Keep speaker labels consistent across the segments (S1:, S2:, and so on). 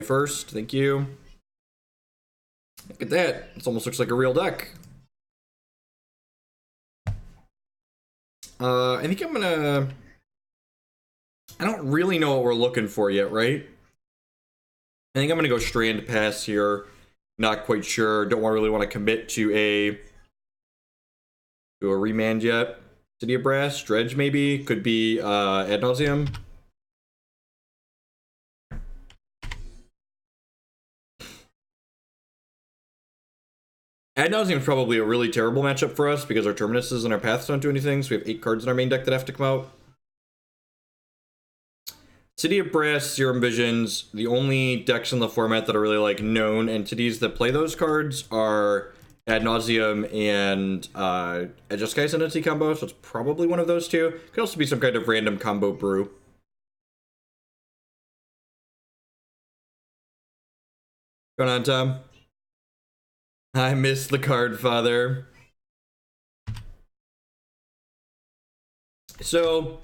S1: first. Thank you. Look at that. It almost looks like a real deck. I think I'm gonna... I don't really know what we're looking for yet, right? I think I'm gonna go Strand pass here. Not quite sure. Don't really want to commit to a Remand yet. City of Brass, Dredge maybe. Could be Ad Nauseam. Ad Nauseam is probably a really terrible matchup for us because our Terminuses and our Paths don't do anything, so we have 8 cards in our main deck that have to come out. City of Brass, Serum Visions, the only decks in the format that are really like known entities that play those cards are Ad Nauseam and Jeskai Entity combo, so it's probably one of those two. Could also be some kind of random combo brew. What's going on, Tom? I missed the card, Father. So,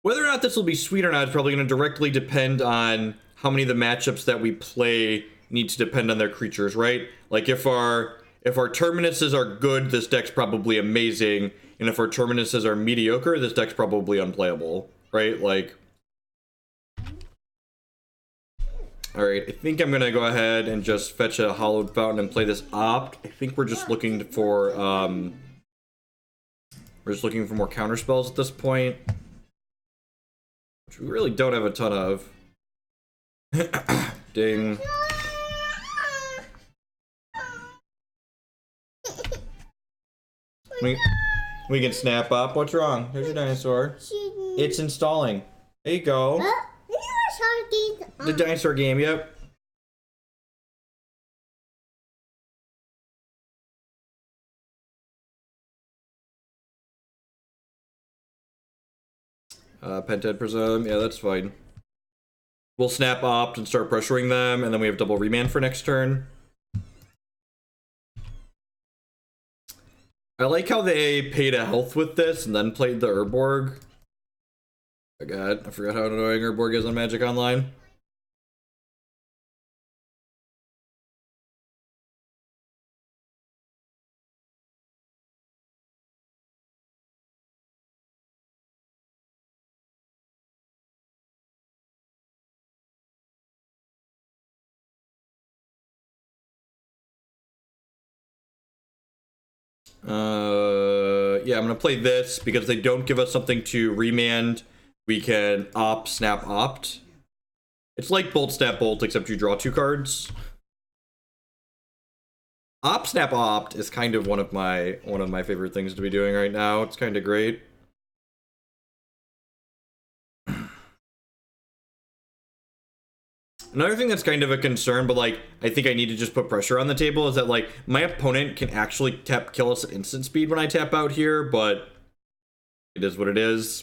S1: whether or not this will be sweet or not is probably going to directly depend on how many of the matchups that we play need to depend on their creatures, right? Like, if our Terminuses are good, this deck's probably amazing, and if our Terminuses are mediocre, this deck's probably unplayable, right? Like... Alright, I think I'm gonna go ahead and just fetch a Hallowed Fountain and play this Opt. I think we're just looking for, more counter spells at this point. Which we really don't have a ton of. Ding. We can snap up. What's wrong? There's your dinosaur. It's installing. There you go. The dinosaur game, yep. Pented Prism, yeah, that's fine. We'll snap Opt and start pressuring them, and then we have double Remand for next turn. I like how they paid a health with this and then played the Urborg. Oh god, I forgot how annoying Urborg is on Magic Online. Yeah, I'm gonna play this because they don't give us something to Remand. We can Opt, Snap, Opt. It's like Bolt, Snap, Bolt, except you draw 2 cards. Opt, Snap, Opt is kind of one of my favorite things to be doing right now. It's kind of great. Another thing that's kind of a concern, but like I think I need to just put pressure on the table, is that like my opponent can actually kill us at instant speed when I tap out here, but it is what it is.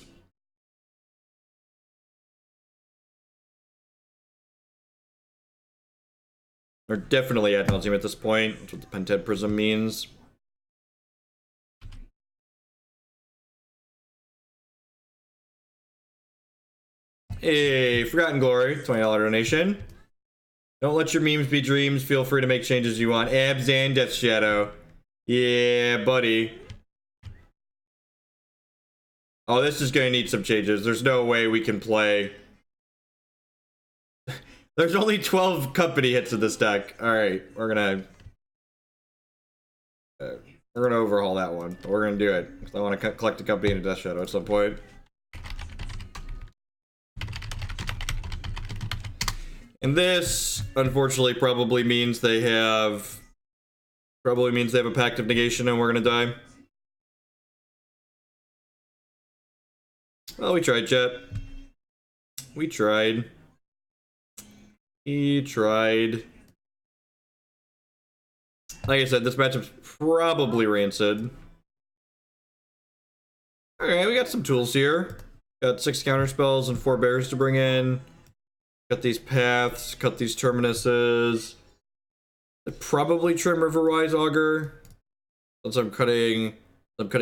S1: Or definitely Ad Nauseam at this point. That's what the Pented Prism means. Hey, Forgotten Glory, $20 donation. Don't let your memes be dreams. Feel free to make changes you want. Abs and Death Shadow. Yeah, buddy. Oh, this is gonna need some changes. There's no way we can play. There's only 12 company hits in this deck. Alright, we're gonna overhaul that one. We're gonna do it. I want to collect a company and a Death Shadow at some point. And this, unfortunately, probably means they have a Pact of Negation and we're gonna die. Well, we tried, chat. We tried. He tried. Like I said, this matchup's probably rancid. Alright, we got some tools here. Got 6 counter spells and 4 bears to bring in. Cut these paths, cut these terminuses. I'd probably trim Riverwise Augur. Since I'm cutting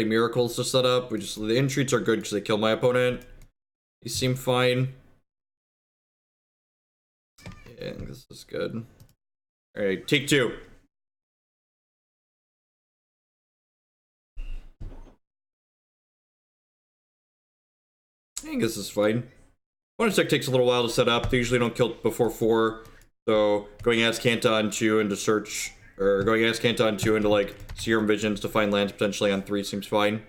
S1: miracles to set up. The entreats are good because they kill my opponent. These seem fine. Yeah, I think this is good. Alright, take two. I think this is fine. Bonus deck takes a little while to set up. They usually don't kill before 4. So going Azcanta on 2 into search, or going Azcanta on 2 into like Serum Visions to find lands potentially on 3 seems fine.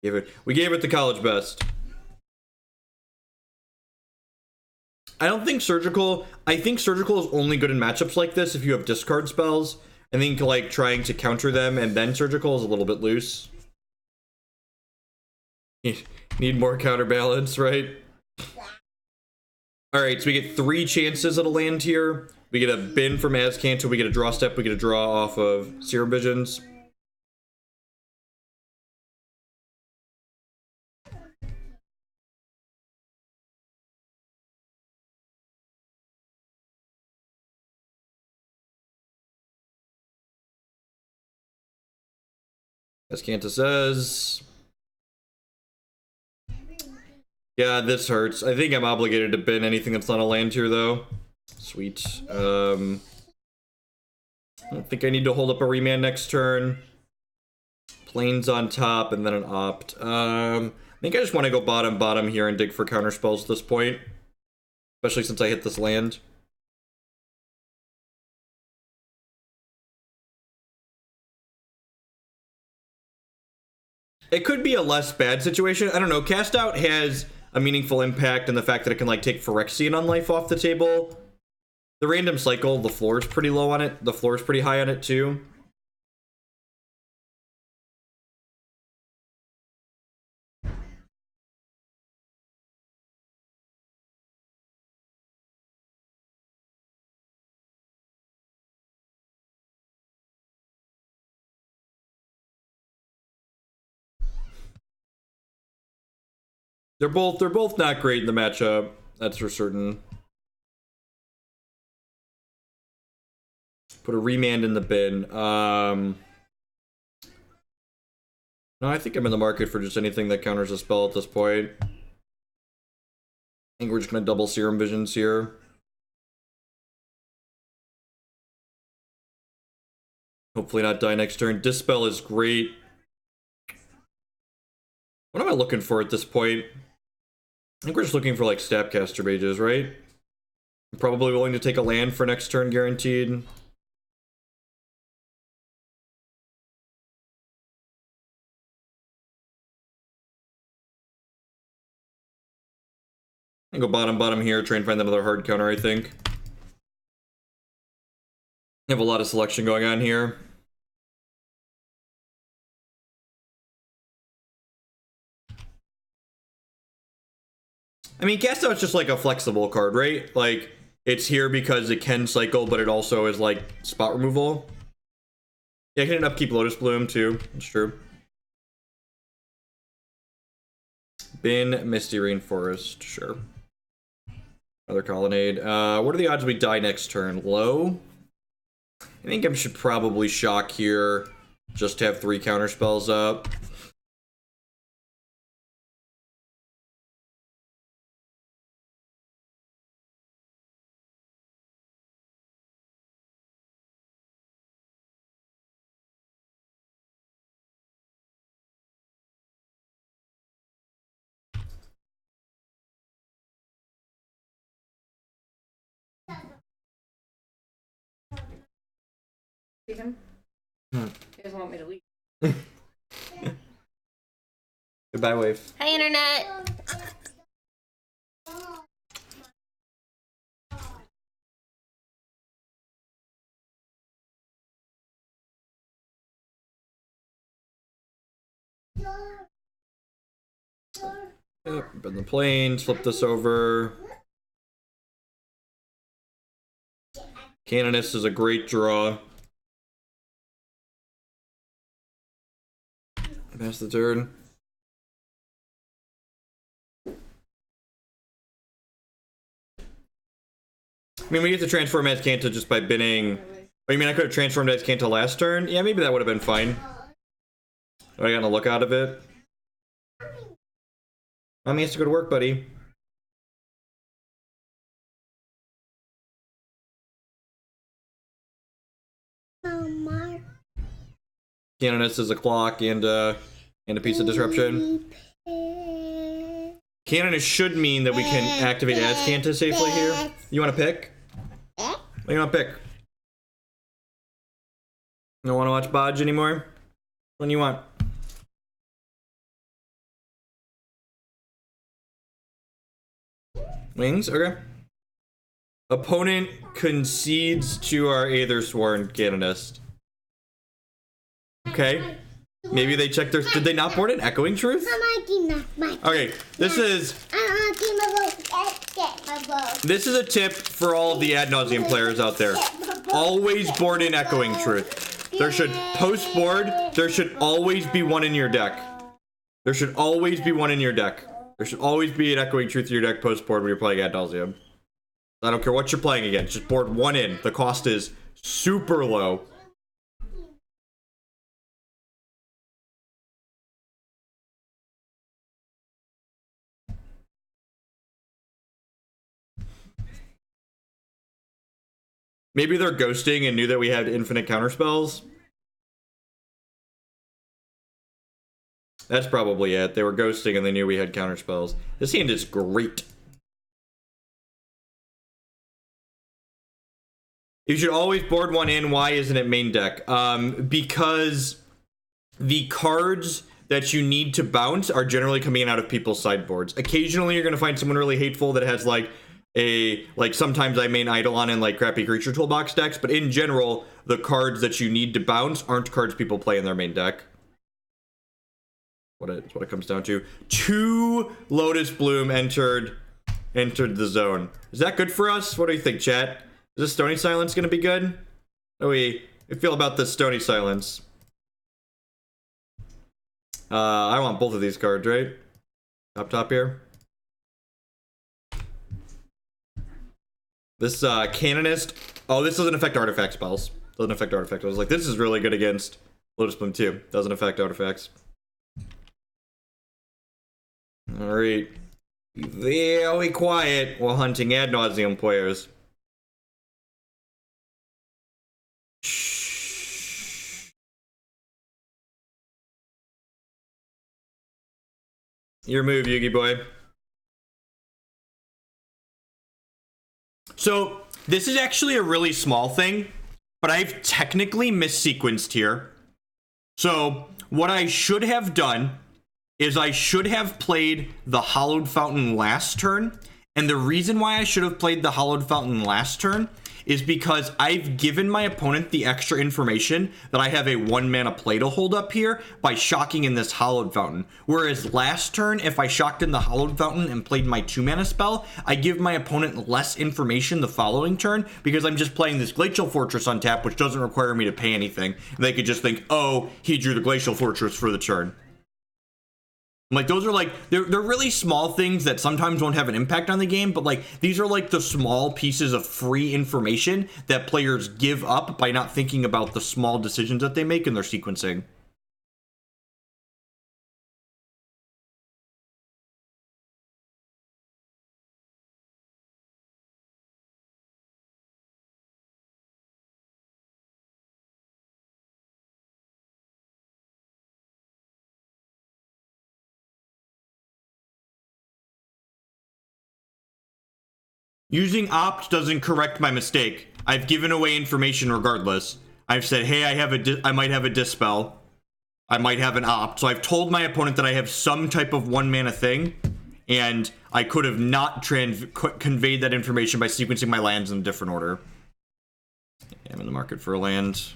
S1: We gave it the college best. I don't think Surgical... I think Surgical is only good in matchups like this if you have discard spells. I think like trying to counter them and then Surgical is a little bit loose. Need more counterbalance, right? Alright, so we get 3 chances at a land here. We get a bin from Azcanta, we get a draw step, we get a draw off of Serum Visions. Azcanta says... Yeah, this hurts. I think I'm obligated to bin anything that's not a land here, though. Sweet. I don't think I need to hold up a Remand next turn. Plains on top, and then an opt. I think I just want to go bottom here and dig for counter spells at this point. Especially since I hit this land. It could be a less bad situation. I don't know. Cast Out has a meaningful impact in the fact that it can like take Phyrexian on life off the table. The random cycle, the floor is pretty low on it. The floor is pretty high on it too. They're both not great in the matchup. That's for certain. Put a Remand in the bin. No, I think I'm in the market for just anything that counters a spell at this point. I think we're just gonna double Serum Visions here. Hopefully not die next turn. Dispel is great. What am I looking for at this point? I think we're just looking for like Snapcaster Mages, right? I'm probably willing to take a land for next turn, guaranteed. I go bottom here, try and find another hard counter, I think. I have a lot of selection going on here. I mean, Cast Out's just like a flexible card, right? Like, it's here because it can cycle, but it also is like spot removal. Yeah, I can upkeep Lotus Bloom too. It's true. Bin Misty Rainforest, sure. Another Colonnade. What are the odds we die next turn? Low? I think I should probably shock here. Just to have 3 counter spells up.
S2: Stephen? You guys want me to leave?
S1: Goodbye, Wave.
S2: Hi, Internet!
S1: Yep, bend the planes, flip this over. Canonist is a great draw. Pass the turn. I mean, we get to transform Azcanta just by binning. Oh, you mean I could have transformed Azcanta last turn? Yeah, maybe that would have been fine. I got a look out of it. Mommy has to go to work, buddy. Canonist is a clock and a piece of disruption. Canonist should mean that we can activate Azcanta safely here. You want to pick? What do you want to pick? You don't want to watch Bodge anymore? When you want? Wings? Okay. Opponent concedes to our Ethersworn Canonist. Okay. Maybe they checked their... Did they not board an Echoing Truth? Okay, this is... This is a tip for all of the Ad Nauseam players out there. Always board an Echoing Truth. There should... Post-board, there should always be one in your deck. There should always be one in your deck. There should always be an Echoing Truth in your deck post-board when you're playing Ad Nauseam. I don't care what you're playing against. Just board one in. The cost is super low. Maybe they're ghosting and knew that we had infinite counterspells. That's probably it. They were ghosting and they knew we had counterspells. This hand is great. You should always board one in. Why isn't it main deck? Because the cards that you need to bounce are generally coming out of people's sideboards. Occasionally you're going to find someone really hateful that has like sometimes I main Eidolon in like crappy creature toolbox decks, but in general, the cards that you need to bounce aren't cards people play in their main deck. What it comes down to. 2 Lotus Bloom entered the zone. Is that good for us? What do you think, chat? Is this Stony Silence gonna be good? How do we feel about this Stony Silence? I want both of these cards, right? Top here. This Canonist. Oh, this doesn't affect artifact spells. Doesn't affect artifacts. I was like, this is really good against Lotus Bloom 2. Doesn't affect artifacts. Alright. Be very quiet while hunting Ad Nauseam players. Shh. Your move, Yugi boy. So, this is actually a really small thing, but I've technically missequenced here. So, what I should have done is I should have played the Hallowed Fountain last turn, and the reason why I should have played the Hallowed Fountain last turn is because I've given my opponent the extra information that I have a 1-mana play to hold up here by shocking in this Hallowed Fountain. Whereas last turn, if I shocked in the Hallowed Fountain and played my 2-mana spell, I give my opponent less information the following turn because I'm just playing this Glacial Fortress on tap, which doesn't require me to pay anything. And they could just think, oh, he drew the Glacial Fortress for the turn. Like, those are like, they're really small things that sometimes won't have an impact on the game, but like, these are like the small pieces of free information that players give up by not thinking about the small decisions that they make in their sequencing. Using opt doesn't correct my mistake. I've given away information regardless. I've said, hey, I might have a Dispel. I might have an opt. So I've told my opponent that I have some type of 1-mana thing, and I could have not conveyed that information by sequencing my lands in a different order. I'm in the market for a land.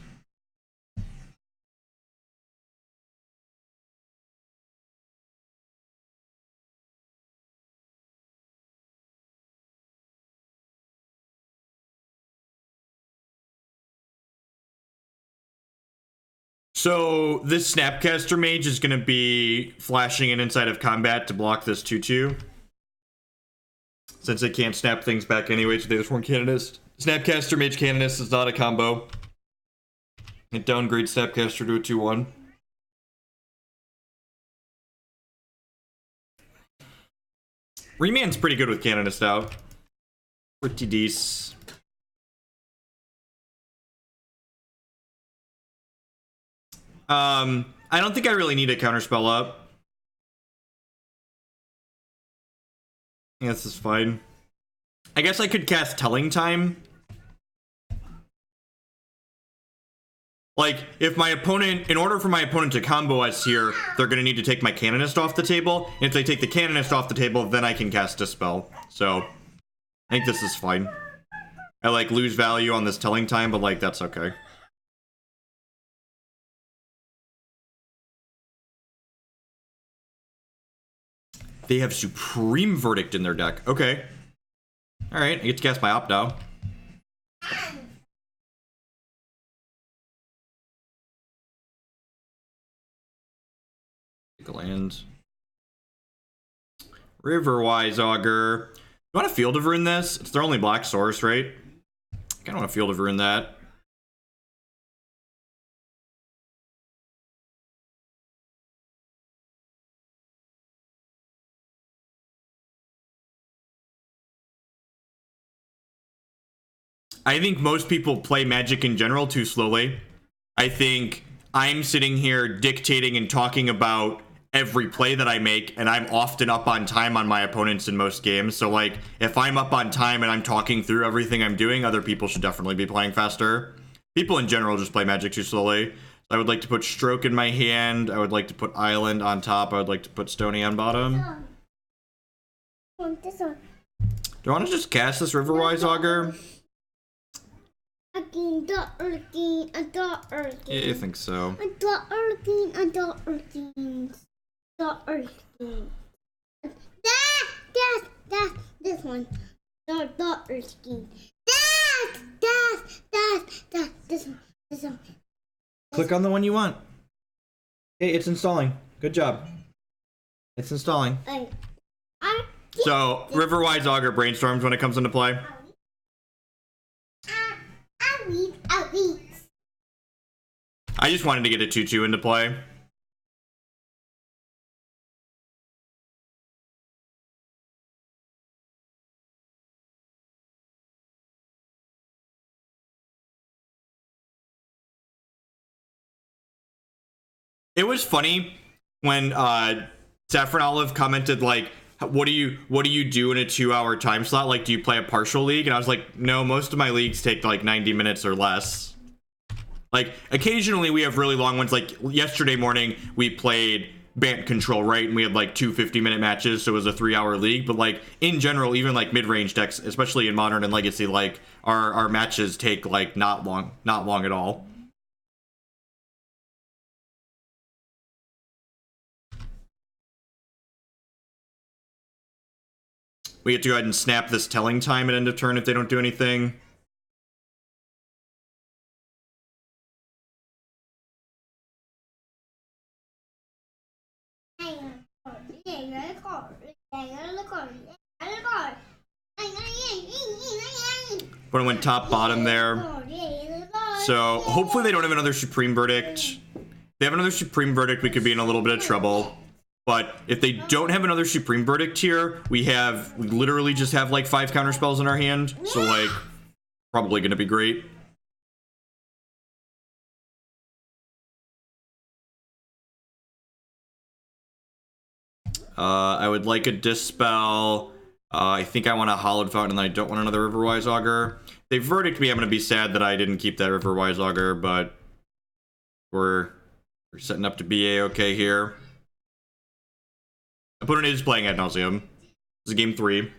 S1: So this Snapcaster Mage is going to be flashing in inside of combat to block this 2/2. Since it can't snap things back anyway to the Ethersworn Canonist. Snapcaster Mage Canonist is not a combo. It downgrades Snapcaster to a 2/1. Remand's pretty good with Canonist out. Pretty decent. I don't think I really need a counterspell up. Yeah, this is fine. I guess I could cast Telling Time. Like, if my opponent, in order for my opponent to combo us here, they're going to need to take my Canonist off the table. And if they take the Canonist off the table, then I can cast Dispel. So, I think this is fine. I, like, lose value on this Telling Time, but, like, that's okay. They have Supreme Verdict in their deck. Okay. Alright, I get to cast my Opt now. Land. Riverwise Augur. You want a Field of Ruin this? It's their only black source, right? I kinda want a Field of Ruin that. I think most people play Magic in general too slowly. I think I'm sitting here dictating and talking about every play that I make, and I'm often up on time on my opponents in most games. So, like, if I'm up on time and I'm talking through everything I'm doing, other people should definitely be playing faster. People in general just play Magic too slowly. I would like to put Stroke in my hand. I would like to put Island on top. I would like to put Stony on bottom.
S2: This one.
S1: Do I want to just cast this Riverwise Augur?
S2: Yeah,
S1: I think so.
S2: That's this one. This one.
S1: Click on the one you want. Hey, it's installing. Good job. It's installing. So, Riverwise Augur brainstorms when it comes into play. I just wanted to get a 2/2 into play. It was funny when Saffron Olive commented, like, what do you do in a 2-hour time slot? Like, do you play a partial league? And I was like, no, most of my leagues take like 90 minutes or less. Like, occasionally we have really long ones. Like, yesterday morning we played Bant Control, right? And we had like 2 50-minute matches, so it was a 3-hour league. But like, in general, even like mid-range decks, especially in Modern and Legacy, like, our matches take like not long at all. We get to go ahead and snap this Telling Time at end of turn if they don't do anything. But I went top bottom there. So hopefully they don't have another Supreme Verdict. If they have another Supreme Verdict, we could be in a little bit of trouble. But if they don't have another Supreme Verdict here, we literally just have like 5 counterspells in our hand. So, like, probably gonna be great. I would like a Dispel. I think I want a Hallowed Fountain, and I don't want another Riverwise Augur. If they Verdict me, I'm gonna be sad that I didn't keep that Riverwise Augur, but we're setting up to be A-okay here. Opponent is playing Ad Nauseam. This is game 3.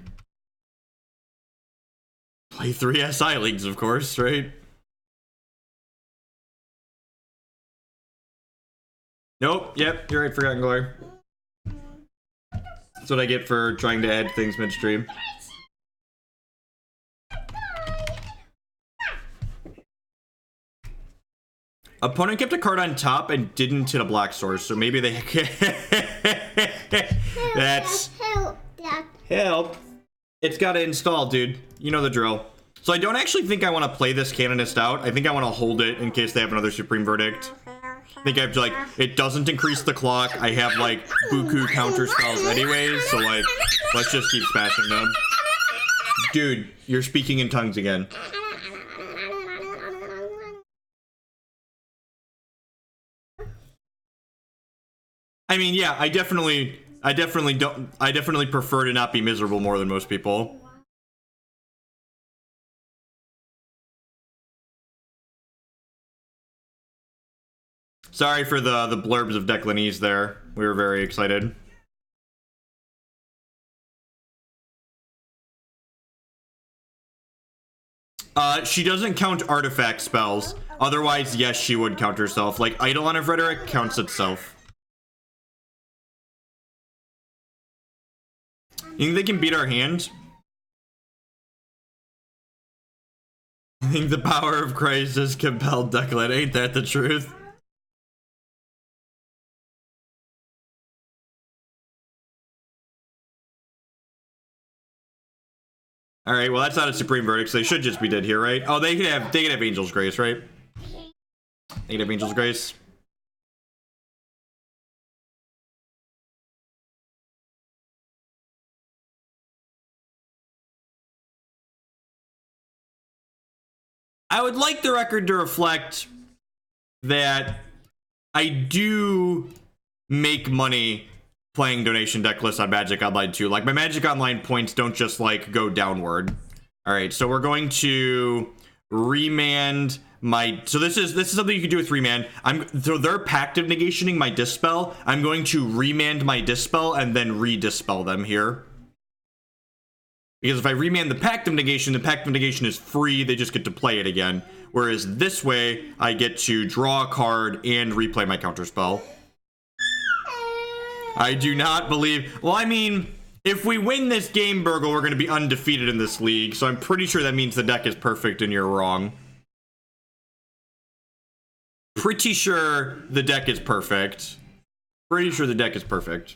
S1: Play 3 SI leagues, of course, right? Nope, yep, you're right, Forgotten Glory. That's what I get for trying to add things midstream. Opponent kept a card on top and didn't hit a black source, so maybe they... That's... Help. It's gotta install, dude. You know the drill. So I don't actually think I want to play this Canonist out. I think I want to hold it in case they have another Supreme Verdict. I think I have to, like, it doesn't increase the clock. I have, like, buku counter spells anyways, so, like, let's just keep smashing them. Dude, you're speaking in tongues again. I mean, yeah, I definitely prefer to not be miserable more than most people. Sorry for the blurbs of Declanese there. We were very excited. She doesn't count artifact spells. Otherwise, yes, she would count herself. Like, Eidolon of Rhetoric counts itself. You think they can beat our hand? I think the power of Christ has compelled Declan. Ain't that the truth? Alright, well that's not a supreme verdict, so they should just be dead here, right? Oh, they could have Angel's Grace, right? They could have Angel's Grace. I would like the record to reflect that I do make money playing donation deck lists on Magic Online 2. Like, my Magic Online points don't just, like, go downward. Alright, so we're going to remand my... So this is something you can do with remand. So they're passive negationing my Dispel. I'm going to remand my Dispel and then re-dispel them here. Because if I remand the passive negation, the passive negation is free. They just get to play it again. Whereas this way, I get to draw a card and replay my counterspell. I do not believe... Well, I mean, if we win this game, Burgle, we're going to be undefeated in this league. So I'm pretty sure that means the deck is perfect and you're wrong. Pretty sure the deck is perfect. Pretty sure the deck is perfect.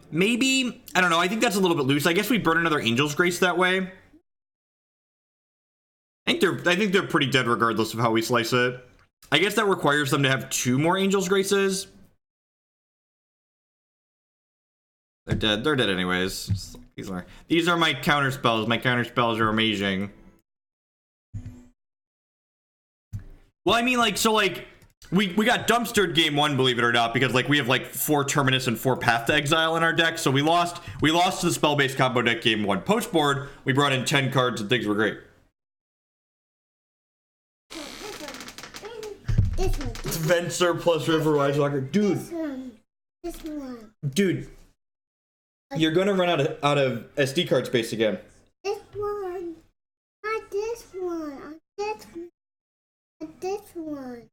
S1: Maybe, I don't know, I think that's a little bit loose. I guess we burn another Angel's Grace that way. I think they're pretty dead regardless of how we slice it. I guess that requires them to have 2 more Angel's Graces. They're dead anyways. These are my counter spells. My counter spells are amazing. Well, I mean, like, so, like, we got dumpstered game 1, believe it or not, because, like, we have, like, 4 Terminus and 4 Path to Exile in our deck, so we lost to the spell-based combo deck game 1. Post-board, we brought in 10 cards and things were great.
S2: This one.
S1: Venser plus Riverwise Augur. Dude.
S2: This one.
S1: Dude. You're gonna run out of SD card space again.
S2: This one. Not this one. This one. This one.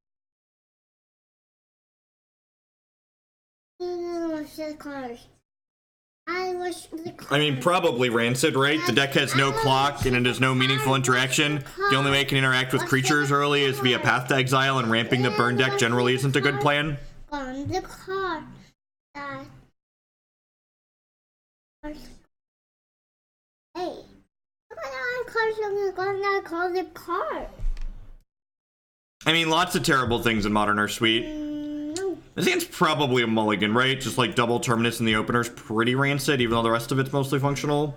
S1: I mean, probably Rancid, right? The deck has no clock and it has no meaningful interaction. The only way it can interact with creatures early is via Path to Exile, and ramping the burn deck generally isn't a good plan.
S2: On the card. Hey, look at all cards on that called the card.
S1: I mean, lots of terrible things in Modern are sweet.
S2: No.
S1: This hand's probably a mulligan, right? Just like double Terminus in the opener's pretty rancid, even though the rest of it's mostly functional.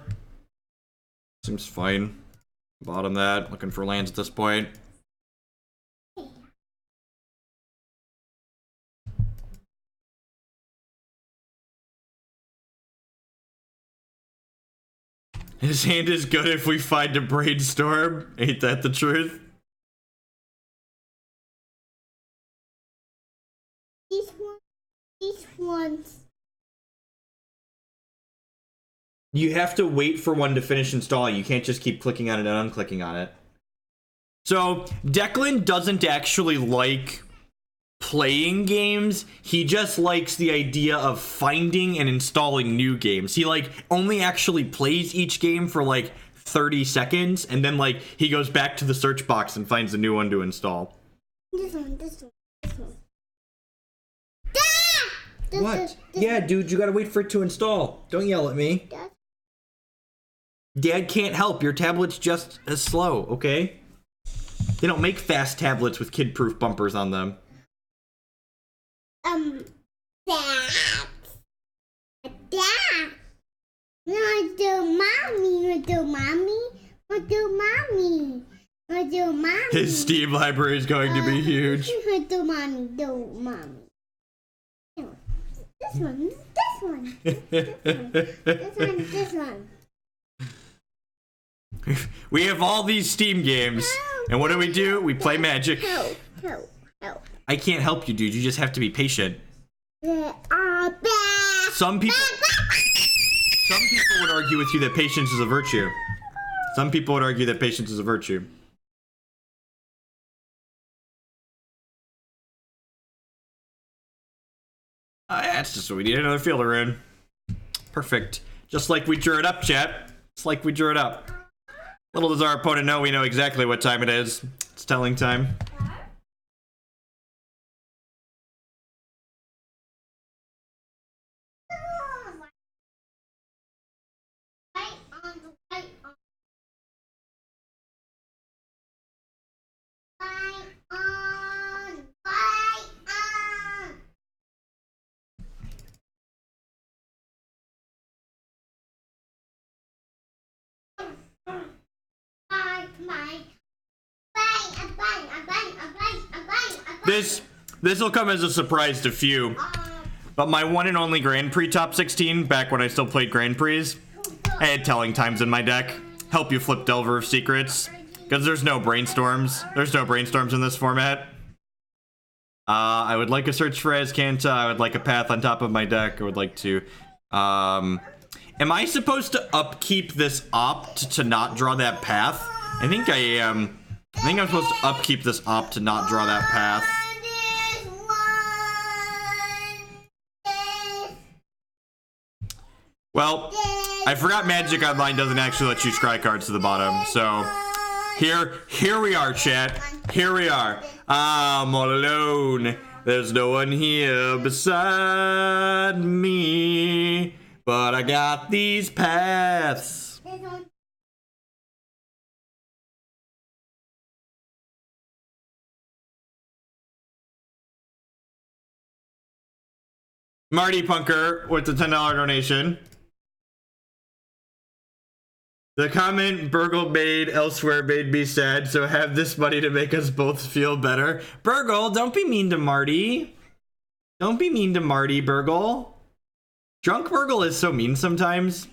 S1: Seems fine. Bottom that. Looking for lands at this point. His hand is good if we find a brainstorm. Ain't that the truth?
S2: These ones.
S1: You have to wait for one to finish installing. You can't just keep clicking on it and unclicking on it. So, Declan doesn't actually like playing games. He just likes the idea of finding and installing new games. He, like, only actually plays each game for, like, 30 seconds, and then, like, he goes back to the search box and finds a new one to install.
S2: This one.
S1: What? Yeah, dude, you gotta wait for it to install. Don't yell at me. Dad can't help. Your tablet's just as slow, okay? They don't make fast tablets with kid-proof bumpers on them.
S2: Dad. No, do mommy. What do mommy? What do mommy?
S1: His Steam library is going to be huge.
S2: What do mommy? Do mommy? No. This one. This one. This one.
S1: We have all these Steam games, and what do? We play Magic.
S2: Help.
S1: I can't help you, dude. You just have to be patient. Some people would argue with you that patience is a virtue. Some people would argue that patience is a virtue. That's just what we need, another fielder in. Perfect. Just like we drew it up, chat. Just like we drew it up. Little does our opponent know, we know exactly what time it is. It's telling time. This will come as a surprise to few, but my one and only Grand Prix top 16, back when I still played Grand Prix, I had telling times in my deck. Help you flip Delver of Secrets, because there's no brainstorms. There's no brainstorms in this format. I would like a search for Azcanta. I would like a path on top of my deck. I would like to... am I supposed to upkeep this opt to not draw that path? I think I am. I think I'm supposed to upkeep this opt to not draw that path. Well, I forgot Magic Online doesn't actually let you scry cards to the bottom, so here we are, chat. Here we are. I'm all alone. There's no one here beside me, but I got these paths. Marty Punker with the $10 donation. The comment Burgle made elsewhere made me sad, so have this money to make us both feel better. Burgle, don't be mean to Marty. Don't be mean to Marty, Burgle. Drunk Burgle is so mean sometimes.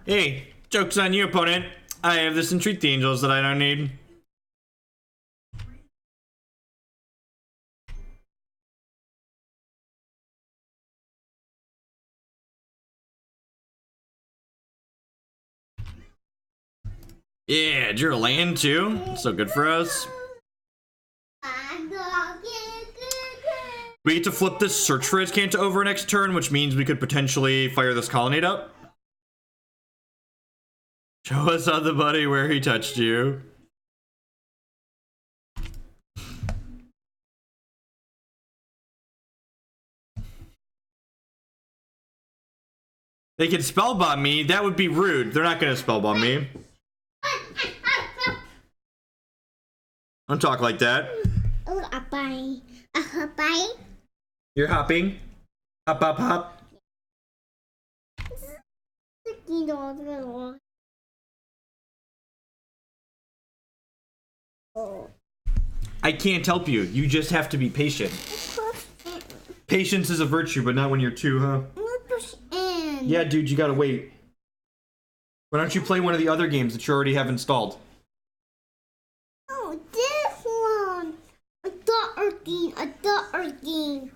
S1: Hey, joke's on you, opponent. I have this Entreat the Angels that I don't need. Yeah, drew a land too. So good for us. We get to flip this search for Azcanta over next turn, which means we could potentially fire this Colonnade up. Show us on the buddy where he touched you. They can spellbomb me. That would be rude. They're not going to spellbomb me. Don't talk like that. You're hopping. Hop, hop, hop. I can't help you. You just have to be patient. Patience is a virtue, but not when you're two, huh? Yeah, dude, you gotta wait. Why don't you play one of the other games that you already have installed?
S2: Oh, this one. A daughter game.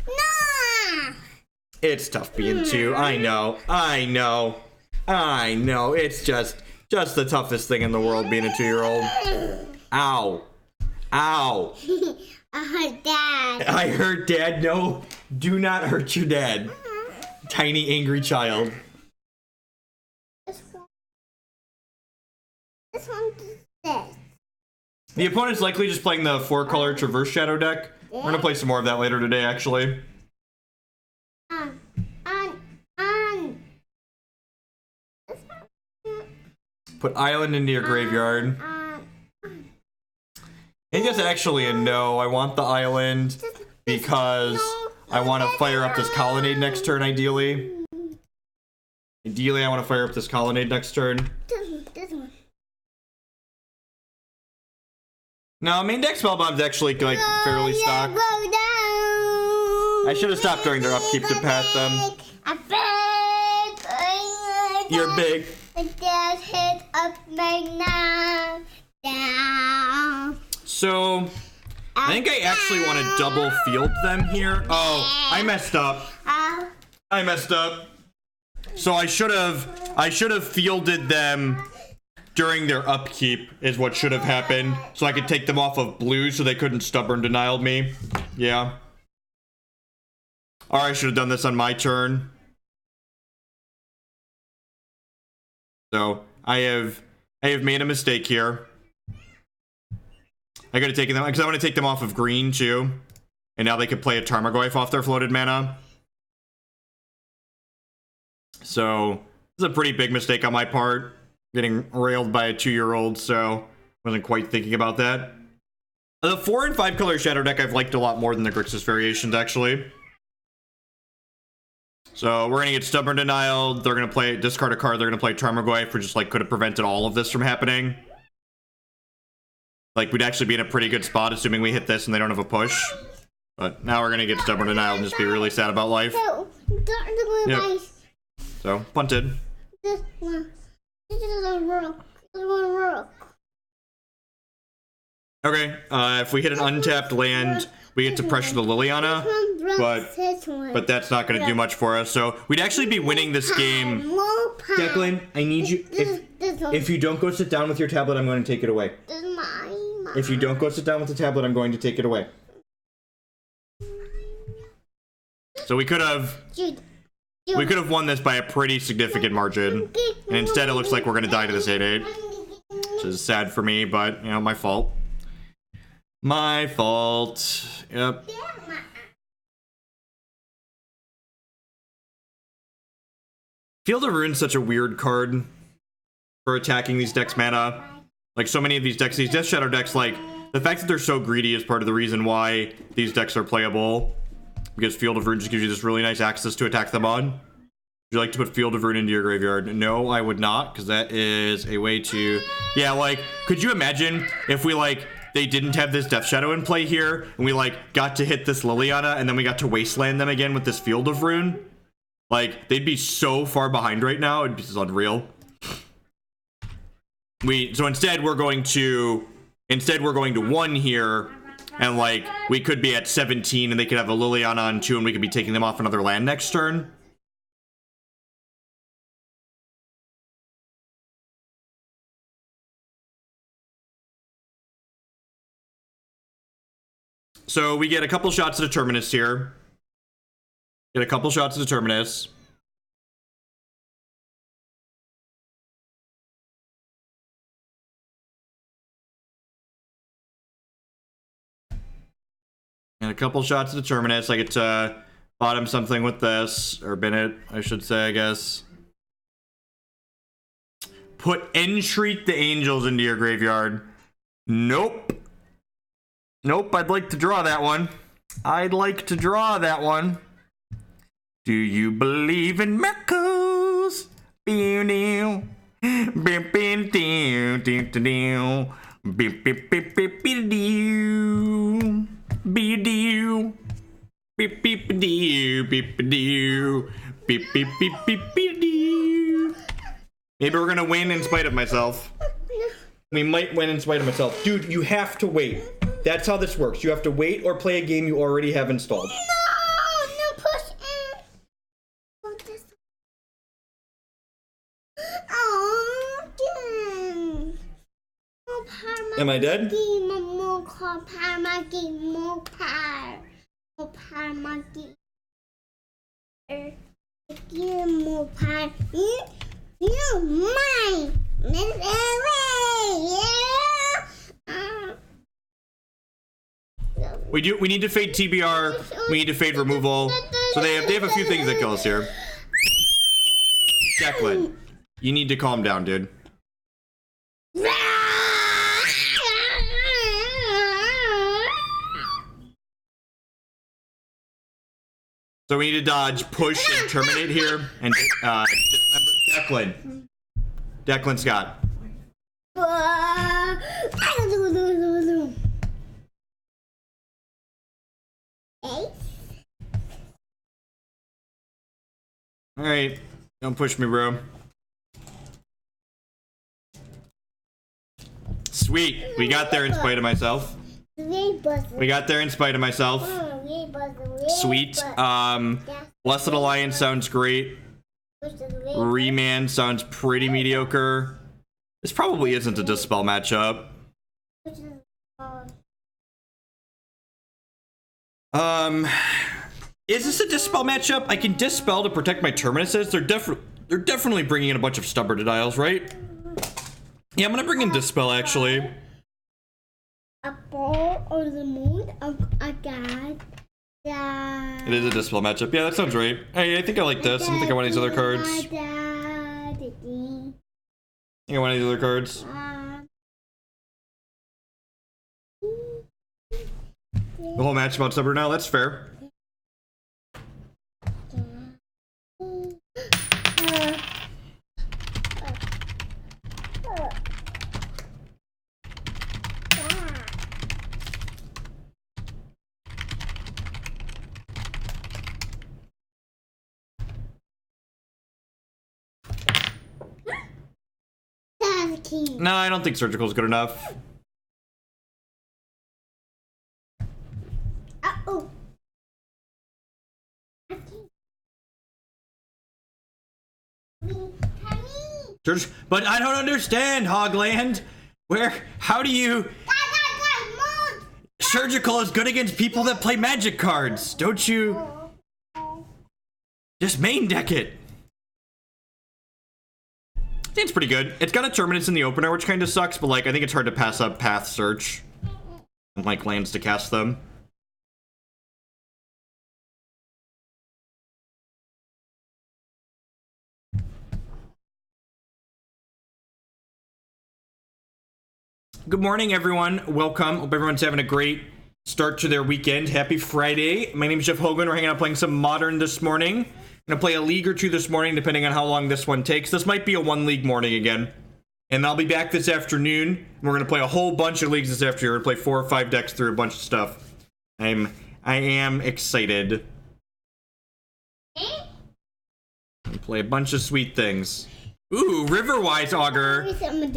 S2: Nah.
S1: It's tough being two. I know. It's just the toughest thing in the world being a 2-year-old. Ow. Ow.
S2: I heard Dad.
S1: I heard Dad. No, do not hurt your dad. Tiny angry child.
S2: This one this.
S1: The opponent's likely just playing the 4-color Traverse Shadow deck. We're gonna play some more of that later today, actually. Put island into your graveyard. I think that's actually a no. I want the island because I want to fire up this colonnade next turn, ideally. Ideally, I want to fire up this colonnade next turn.
S2: This one.
S1: No, main deck Spellbomb's actually like fairly stocked. I should have stopped during their upkeep to pat them. You're big. So, I think I actually want to double field them here. Oh, I messed up. I messed up. So I should have fielded them during their upkeep is what should have happened. So I could take them off of blue so they couldn't stubborn denial me. Yeah. Or I should have done this on my turn. So I have made a mistake here. I could have taken them because I want to take them off of green too. And now they could play a Tarmogoyf off their floated mana. So this is a pretty big mistake on my part. Getting railed by a 2-year-old, so wasn't quite thinking about that. The 4 and 5 color shadow deck I've liked a lot more than the Grixis variations, actually. So we're gonna get Stubborn Denial. They're gonna play discard a card. They're gonna play Tarmogoyf, which just like could have prevented all of this from happening. Like we'd actually be in a pretty good spot, assuming we hit this and they don't have a push. But now we're gonna get Stubborn Denial and just be really sad about life. Yep. So punted.
S2: This one. This is a rook. This is a rook.
S1: Okay, if we hit an untapped land, we get to pressure the Liliana, but that's not going to do much for us. So we'd actually be winning this game. Declan, I need you. If you don't go sit down with your tablet, I'm going to take it away. If you don't go sit down with the tablet, I'm going to take it away. So we could have won this by a pretty significant margin, and instead it looks like we're going to die to this 8/8, which is sad for me, but you know, my fault. My fault. Yep. Field of Rune's such a weird card for attacking these decks mana. Like so many of these decks, these Death Shadow decks, like the fact that they're so greedy is part of the reason why these decks are playable. Because Field of Rune just gives you this really nice access to attack them on. Would you like to put Field of Rune into your graveyard? No, I would not, because that is a way to... Yeah, like, could you imagine if we, like, they didn't have this Death Shadow in play here, and we, like, got to hit this Liliana, and then we got to Wasteland them again with this Field of Rune? Like, they'd be so far behind right now, it'd be unreal. So instead, we're going to 1 here, and, like, we could be at 17, and they could have a Liliana on 2, and we could be taking them off another land next turn. So we get a couple shots at a Terminus here. Get a couple shots at a Terminus. And a couple shots at the Terminus. I get to bottom something with this, or bin it, I should say, I guess. Put Entreat the Angels into your graveyard. Nope. Nope, I'd like to draw that one. I'd like to draw that one. Do you believe in miracles? Maybe we're gonna win in spite of myself. We might win in spite of myself. Dude, you have to wait. That's how this works. You have to wait or play a game you already have installed.
S2: No, push in. Put this. Oh,
S1: Am I dead? We need to fade TBR. We need to fade removal. So they have a few things that kill us here. Declan, you need to calm down, dude. So we need to dodge, push, and terminate here. And dismember Declan. Declan Scott. Alright. Don't push me, bro. Sweet. We got there in spite of myself. We got there in spite of myself. Sweet. Blessed Alliance sounds great. Remand sounds pretty mediocre. This probably isn't a Dispel matchup. Is this a Dispel matchup? I can Dispel to protect my Terminuses. They're definitely bringing in a bunch of Stubborn Denials, right? Yeah, I'm gonna bring in Dispel, actually.
S2: A ball on the moon of a god.
S1: It is a Dispel matchup. Yeah, that sounds right. I think I like this. I don't think I want these other cards. I think I want these other cards. The whole match about Stubborn Denial, that's fair. No, I don't think Surgical is good enough.
S2: Uh-oh.
S1: But I don't understand, Hogland. How do you... Surgical is good against people that play magic cards. Don't you... Just main deck it. I think it's pretty good. It's got a Terminus in the opener, which kind of sucks, but like I think it's hard to pass up Path Search and like lands to cast them. Good morning, everyone. Welcome. Hope everyone's having a great start to their weekend. Happy Friday. My name is Jeff Hogan. We're hanging out playing some Modern this morning. I'm gonna play a league or two this morning, depending on how long this one takes. This might be a 1 league morning again. And I'll be back this afternoon. We're gonna play a whole bunch of leagues this afternoon. We're gonna play 4 or 5 decks through a bunch of stuff. I am excited. Play a bunch of sweet things. Ooh, Riverwise Augur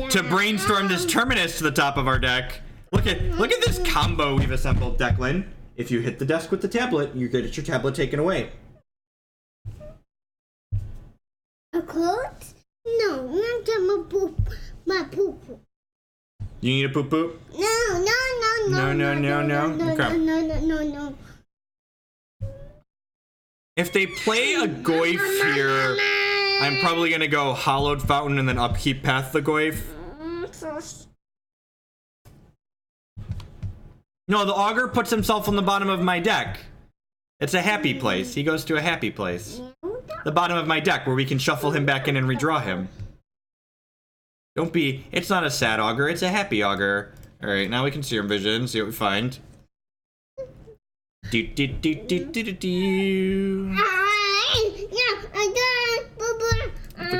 S1: to brainstorm this Terminus to the top of our deck. Look at this combo we've assembled, Declan. If you hit the desk with the tablet, you get your tablet taken away.
S2: A coat? No, not my poop.
S1: You need a poop poop?
S2: No.
S1: Okay.
S2: No.
S1: If they play a Goyf here, I'm probably gonna go Hallowed Fountain and then upkeep Path the Goyf. No, the Augur puts himself on the bottom of my deck. It's a happy place. He goes to a happy place. The bottom of my deck where we can shuffle him back in and redraw him. Don't be... It's not a sad Augur, it's a happy Augur. Alright, now we can Serum Visions, see what we find. I think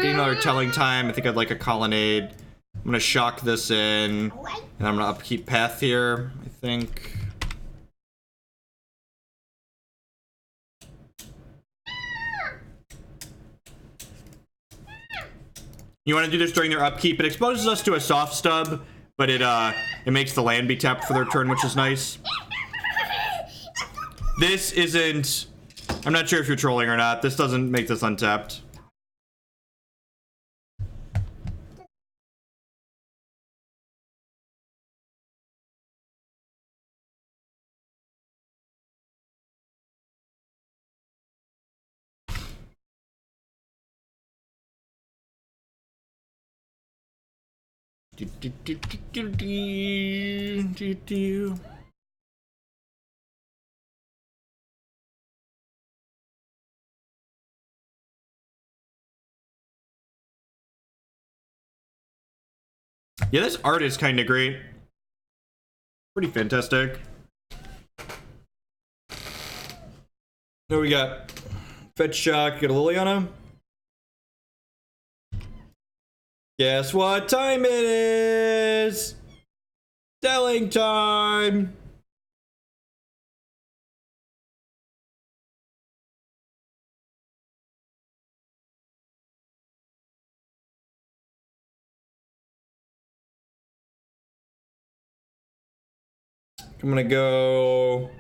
S1: another Telling Time. I think I'd like a Colonnade. I'm gonna shock this in. And I'm gonna upkeep Path here, I think. You want to do this during their upkeep. It exposes us to a soft stub, but it makes the land be tapped for their turn, which is nice. This isn't... I'm not sure if you're trolling or not. This doesn't make this untapped. Yeah, this art is kind of great. Pretty fantastic. What we got? Fetch Shock, get a Liliana. Guess what time it is? Selling time! I'm gonna go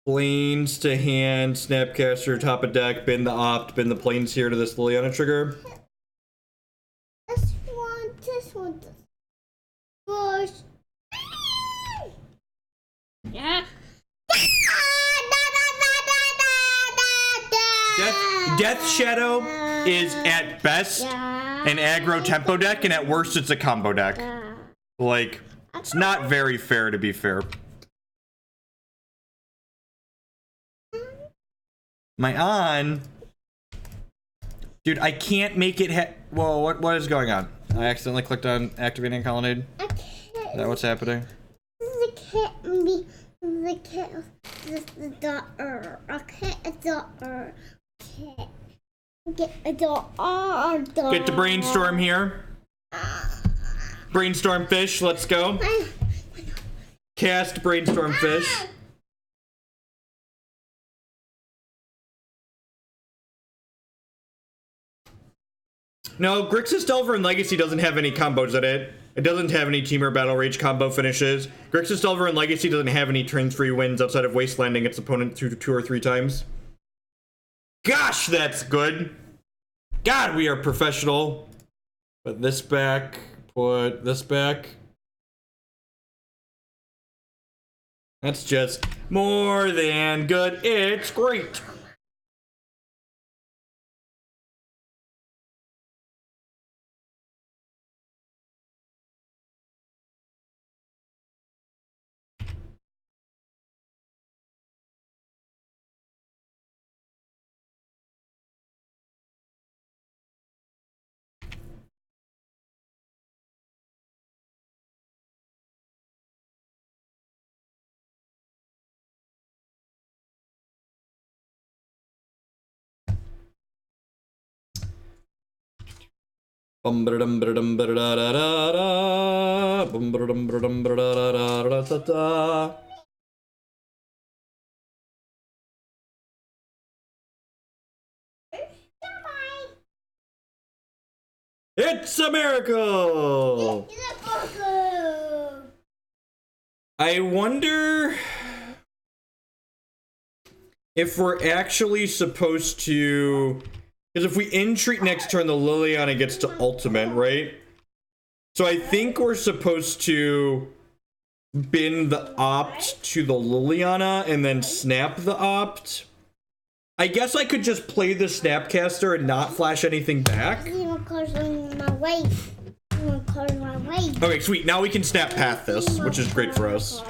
S1: Plains to hand, Snapcaster, top of deck, bin the opt, bin the plains here to this Liliana trigger.
S2: This one. First.
S3: Yeah.
S1: Death Shadow is at best an aggro tempo deck, and at worst it's a combo deck. Like, it's not very fair, to be fair. My on. Dude, I can't make it whoa, what is going on? I accidentally clicked on activating Colonnade. Is that what's happening?
S2: The daughter. Okay, a daughter. Okay. Get a daughter.
S1: Get the brainstorm here. Brainstorm fish, let's go. Cast brainstorm fish. No, Grixis Delver and Legacy doesn't have any combos in it. It doesn't have any Teamer Battle Rage combo finishes. Grixis Delver and Legacy doesn't have any turn-free wins outside of Wastelanding its opponent two or three times. Gosh, that's good. God, we are professional. Put this back. Put this back. That's just more than good. It's great. It's a miracle! I wonder if we're actually supposed to... Because if we entreat next turn, the Liliana gets to ultimate, right? So I think we're supposed to bin the opt to the Liliana and then snap the opt. I guess I could just play the Snapcaster and not flash anything back. Okay, sweet. Now we can snap path this, which is great for us.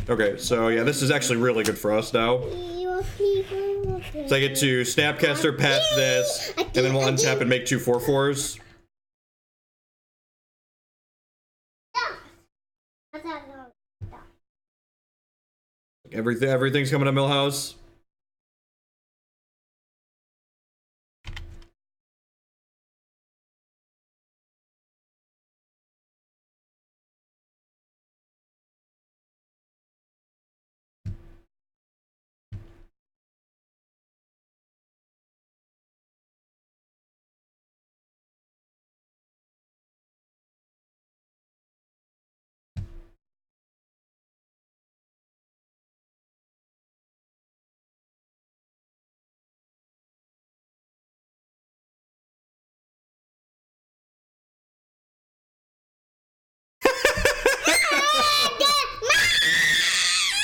S1: Okay, so yeah, this is actually really good for us now. So I get to Snapcaster, path this, and then we'll untap and make 2 4/4s. Everything's coming to Millhouse.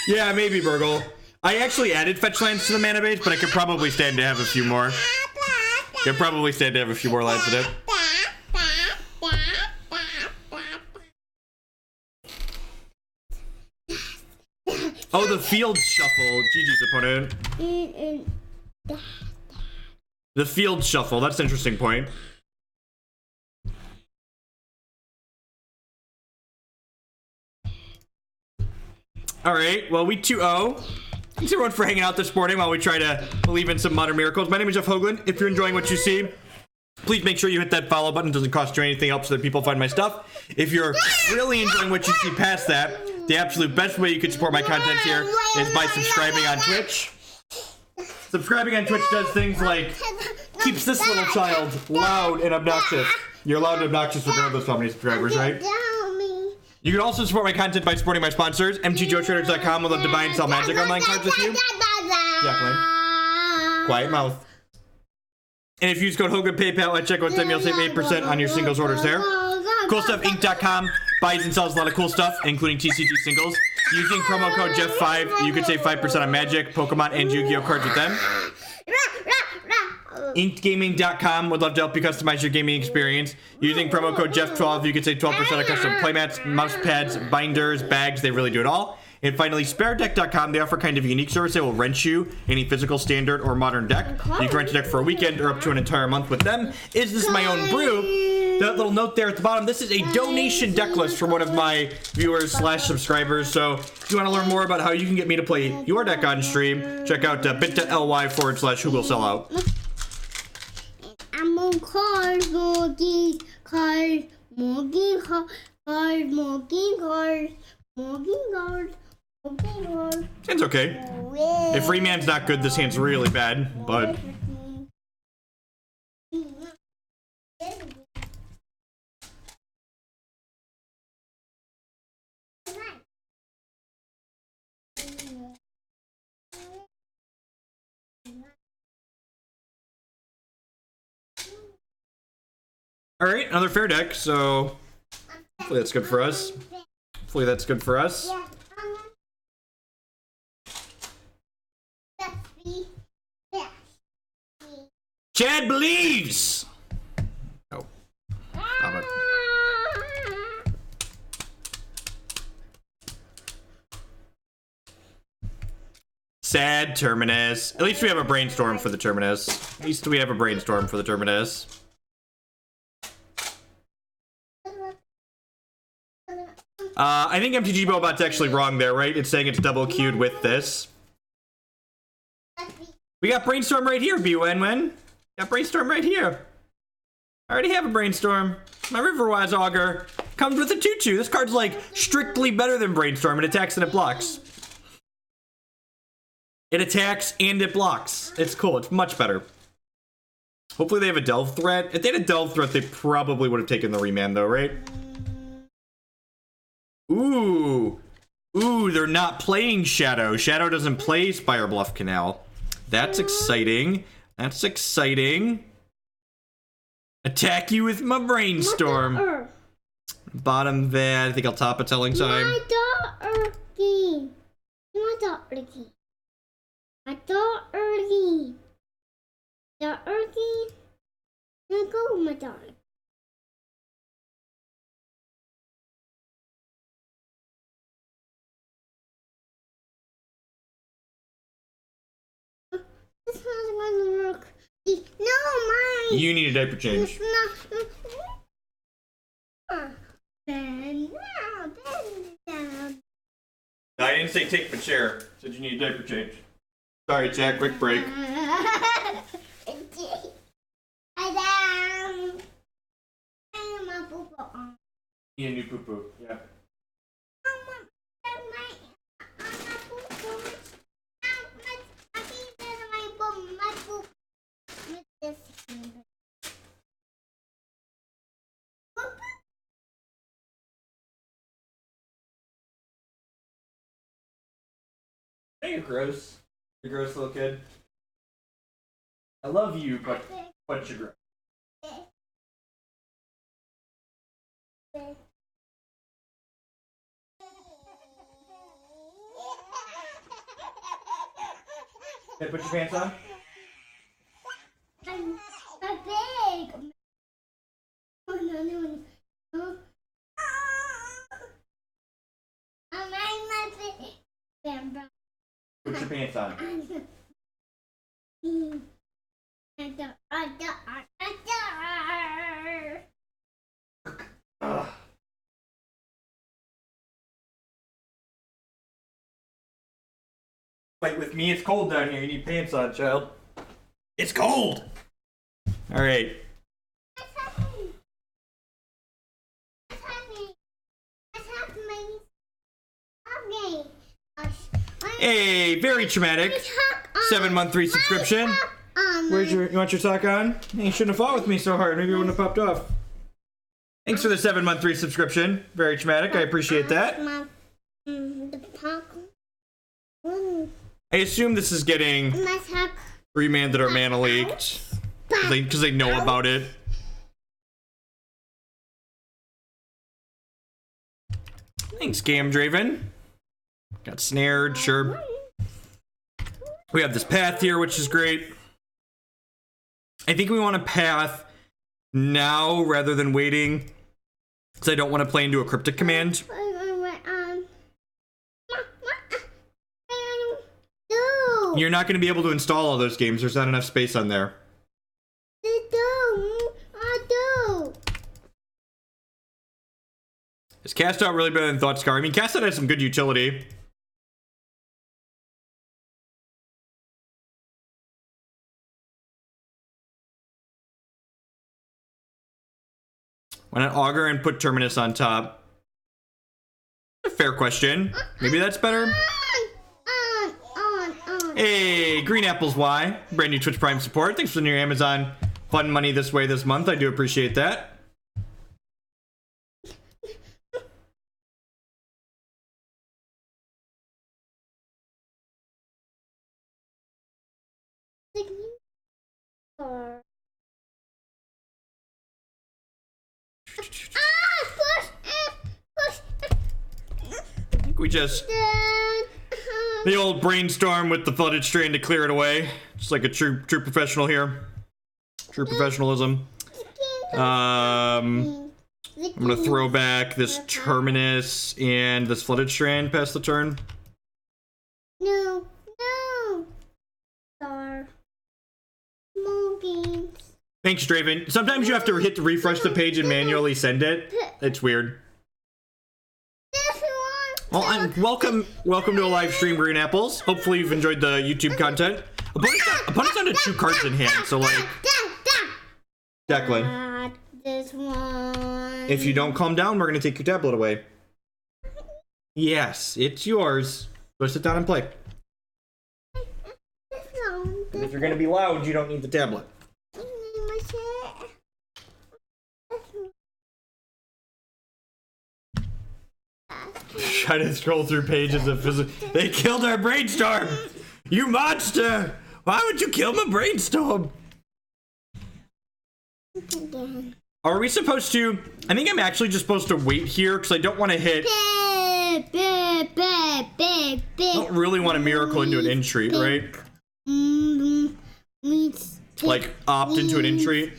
S1: Yeah, maybe, Burgle. I actually added fetch lands to the mana base, but I could probably stand to have a few more. Could probably stand to have a few more lands in it. Oh, the field shuffle. GG's opponent. The field shuffle. That's an interesting point. All right, well, we 2-0. Thanks everyone for hanging out this morning while we try to believe in some modern miracles. My name is Jeff Hoagland. If you're enjoying what you see, please make sure you hit that follow button. It doesn't cost you anything, helps so that people find my stuff. If you're really enjoying what you see past that, the absolute best way you can support my content here is by subscribing on Twitch. Subscribing on Twitch does things like keeps this little child loud and obnoxious. You're loud and obnoxious regardless of how many subscribers, right? You can also support my content by supporting my sponsors. mtgotraders.com would love to buy and sell Magic Online cards with you. Yeah, Glenn. Quiet mouth. And if you use code Hogan PayPal at checkout time, you'll save 8% on your singles orders there. CoolStuffInc.com buys and sells a lot of cool stuff, including TCG singles. Using promo code Jeff5, you can save 5% on Magic, Pokemon, and Yu-Gi-Oh cards with them. InkedGaming.com would love to help you customize your gaming experience. Using promo code Jeff12, you can save 12% on custom playmats, mouse pads, binders, bags. They really do it all. And finally, SpareDeck.com. They offer kind of a unique service. They will rent you any physical, standard, or modern deck. You can rent a deck for a weekend or up to an entire month with them. Is this my own brew? That little note there at the bottom. This is a donation deck list from one of my viewers / subscribers. So if you want to learn more about how you can get me to play your deck on stream, check out bit.ly/who-will-sell-out.
S2: I'm on card, Morgan, card, Morgan, card, Morgan, card, Morgan, card, Morgan, card.
S1: Hand's okay. If Remand's not good, this hand's really bad, but... Alright, another fair deck, so hopefully that's good for us. Hopefully that's good for us. Chad believes! Oh. Stop it. Sad Terminus. At least we have a brainstorm for the Terminus. At least we have a brainstorm for the Terminus. I think MTG Bobot's actually wrong there, right? It's saying it's double queued with this. We got Brainstorm right here, BUNWN. Got Brainstorm right here. I already have a Brainstorm. My Riverwise Augur comes with a 2/2. This card's like strictly better than Brainstorm. It attacks and it blocks. It attacks and it blocks. It's cool. It's much better. Hopefully they have a Delve threat. If they had a Delve threat, they probably would have taken the Remand though, right? Ooh. Ooh, they're not playing Shadow. Shadow doesn't play Spire Bluff Canal. That's exciting. That's exciting. Attack you with my Brainstorm. Bottom that. I think I'll top a Telling Time.
S2: My daughter. My daughter. My daughter. Daughter. Go, my daughter. This one's gonna work. No, mine.
S1: You need a diaper change.
S2: Bend down.
S1: No, I didn't say take the chair. I said you need a diaper change. Sorry, Jack. Quick break. You need a new poo-poo. Yeah. Hey, you're gross. You're a gross little kid. I love you, but you're gross. Okay, put your pants on.
S2: I'm big. Oh, no. I'm my big.
S1: Put your pants on. Fight with me. It's cold down here. You need pants on, child. It's cold. All right.
S2: What's happening? What's happening? What's happening? Okay.
S1: Hey, very traumatic. 7-month free subscription. You want your sock on? Hey, you shouldn't have fought with me so hard. Maybe it wouldn't have popped off. Thanks for the 7-month free subscription. Very traumatic. I appreciate that. I assume this is getting remanded or mana leaked because they know about it. Thanks, Gamdraven. Got snared, sure. We have this path here, which is great. I think we want a path now rather than waiting, because I don't want to play into a cryptic command. You're not going to be able to install all those games. There's not enough space on there. Is Cast Out really better than Thought Scar? I mean, Cast Out has some good utility. Why not Augur and put Terminus on top? A fair question. Maybe that's better. Hey, Green Apples Y. Brand new Twitch Prime support. Thanks for your Amazon fun money this way this month. I do appreciate that. I think we just... the old brainstorm with the Flooded Strand to clear it away. Just like a true professional here. True professionalism. I'm gonna throw back this Terminus and this Flooded Strand past the turn.
S2: No. Star. More games.
S1: Thanks, Draven. Sometimes you have to hit to refresh the page and manually send it. It's weird. Well, welcome to a live stream, Green Apples. Hopefully you've enjoyed the YouTube content. Opponent's down to 2 cards in hand, so like... Declan.
S2: This one.
S1: If you don't calm down, we're gonna take your tablet away. Yes, it's yours. Go sit down and play. And if you're gonna be loud, you don't need the tablet. Try to scroll through pages of physical. They killed our brainstorm! You monster! Why would you kill my brainstorm? Are we supposed to... I think I'm actually just supposed to wait here because I don't want to hit... I don't really want to miracle into an Entreat, right? Like, opt into an Entreat.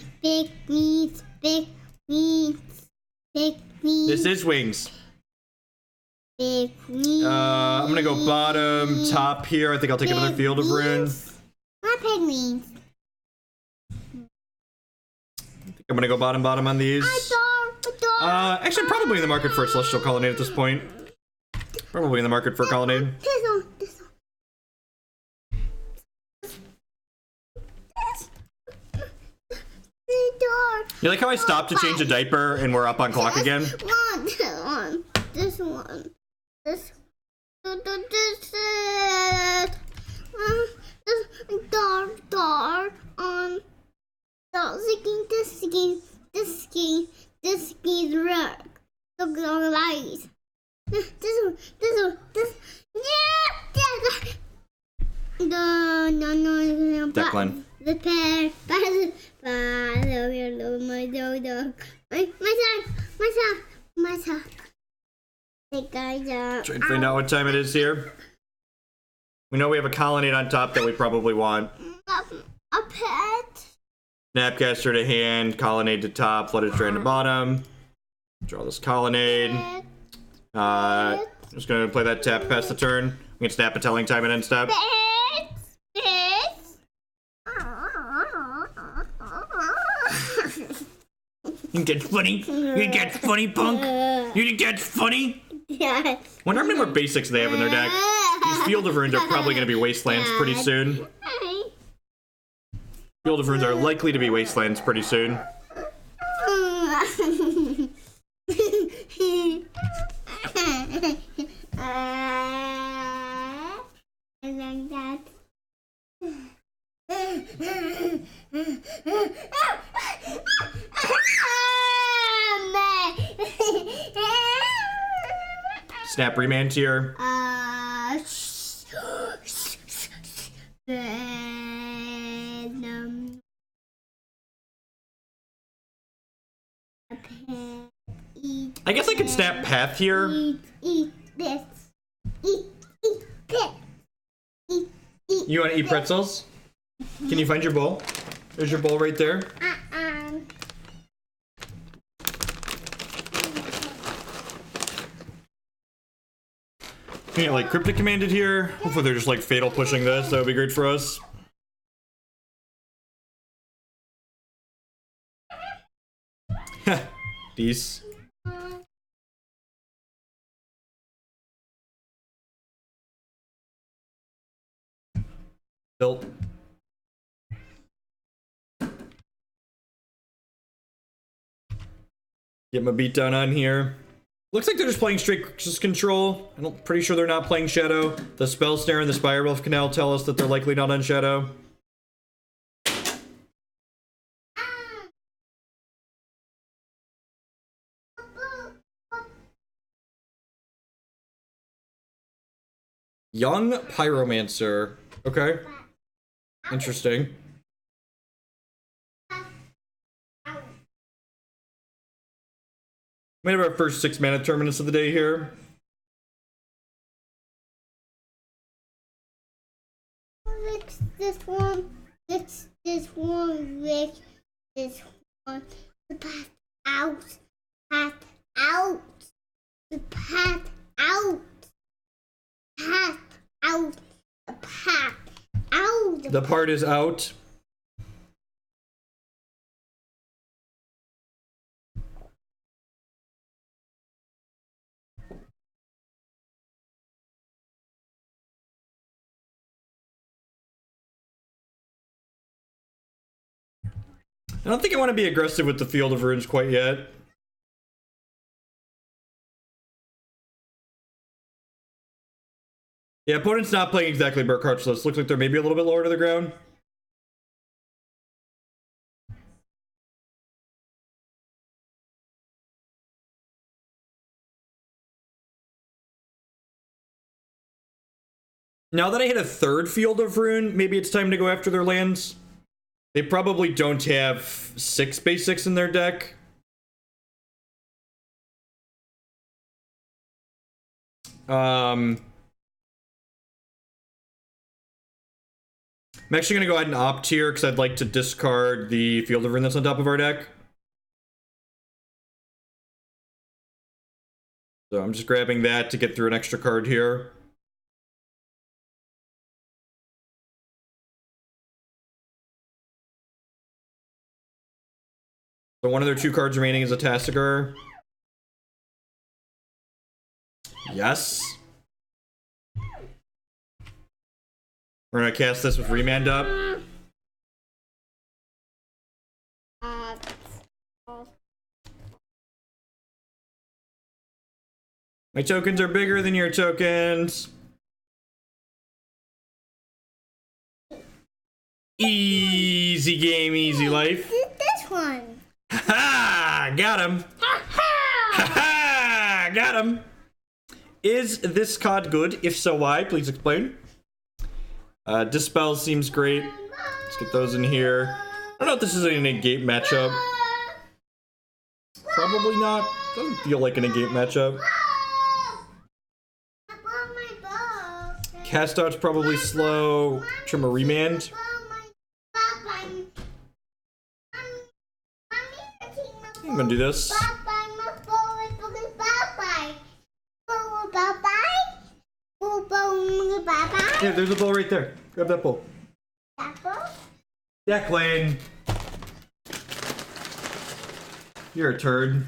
S1: This is wings. I'm gonna go bottom, top here. I think I'll take another Field of Runes.
S2: Not pygmies.
S1: I'm gonna go bottom on these. Actually, probably in the market for a Celestial Colonnade at this point. Probably in the market for a Colonnade. You like how I stopped to change a diaper and we're up on clock again?
S2: This one. This dark on this ski rock. Look at all the lights. This
S1: Declan.
S2: The pair, my dog.
S1: Trying to find out what time it is here. We know we have a Colonnade on top that we probably want.
S2: A pet.
S1: Snapcaster to hand, Colonnade to top, Flooded Strand to bottom. Draw this Colonnade. Just gonna play that tap past the turn. We can snap a telling time and end step. You think that's funny? You think that's funny, punk? You think that's funny?
S2: Yeah.
S1: Wonder how many more basics they have in their deck. These Field of Runes are probably going to be Wastelands pretty soon. Field of Runes are likely to be Wastelands pretty soon.
S2: And then that.
S1: Snap Remand here. I guess I could snap Path here.
S2: Eat this. Eat this. Eat.
S1: You want to eat pretzels? Can you find your bowl? There's your bowl right there. Can you like Cryptic Commanded here? Hopefully they're just like Fatal pushing this. That would be great for us. These. Built. Get my beat down on here. Looks like they're just playing straight Grixis control. I'm pretty sure they're not playing Shadow. The Spell Snare and the Spiral of Canal tell us that they're likely not on Shadow. Young Pyromancer. Okay. Interesting. We have our first 6 mana Terminus of the day here.
S2: This one, this one, this one, the path out, the path out,
S1: The part is out. I don't think I want to be aggressive with the Field of Runes quite yet. Yeah, opponent's not playing exactly Burkhart, so it looks like they're maybe a little bit lower to the ground. Now that I hit a 3rd Field of Rune, maybe it's time to go after their lands. They probably don't have 6 basics in their deck. I'm actually going to go ahead and opt here because I'd like to discard the Field of Rune that's on top of our deck. So I'm just grabbing that to get through an extra card here. So one of their 2 cards remaining is a Tassiger. Yes. We're gonna cast this with Remand up. My tokens are bigger than your tokens. Easy game, easy life.
S2: This one.
S1: Ha! Got him. Ha! Got him. Is this card good? If so, why? Please explain. Dispel seems great. Let's get those in here. I don't know if this is a negate matchup. Probably not. Doesn't feel like a negate matchup. Cast out's probably slow. Trim a Remand. I'm gonna do this. Yeah, there's a bowl right there. Grab that bowl. Declan. You're a turd.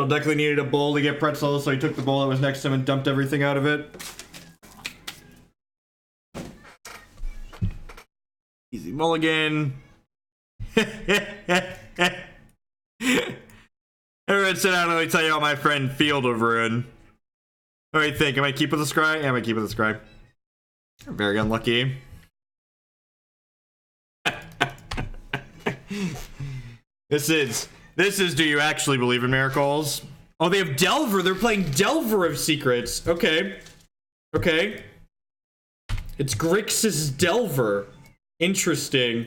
S1: So definitely needed a bowl to get pretzel, so he took the bowl that was next to him and dumped everything out of it. Easy mulligan. Everyone sit down and let me tell you about my friend Field of Ruin. What do you think? Am I keep with the scry? Yeah, I might keep with the scry. Very unlucky. This is do you actually believe in miracles? Oh, they have Delver. They're playing Delver of Secrets. Okay. Okay. It's Grixis Delver. Interesting.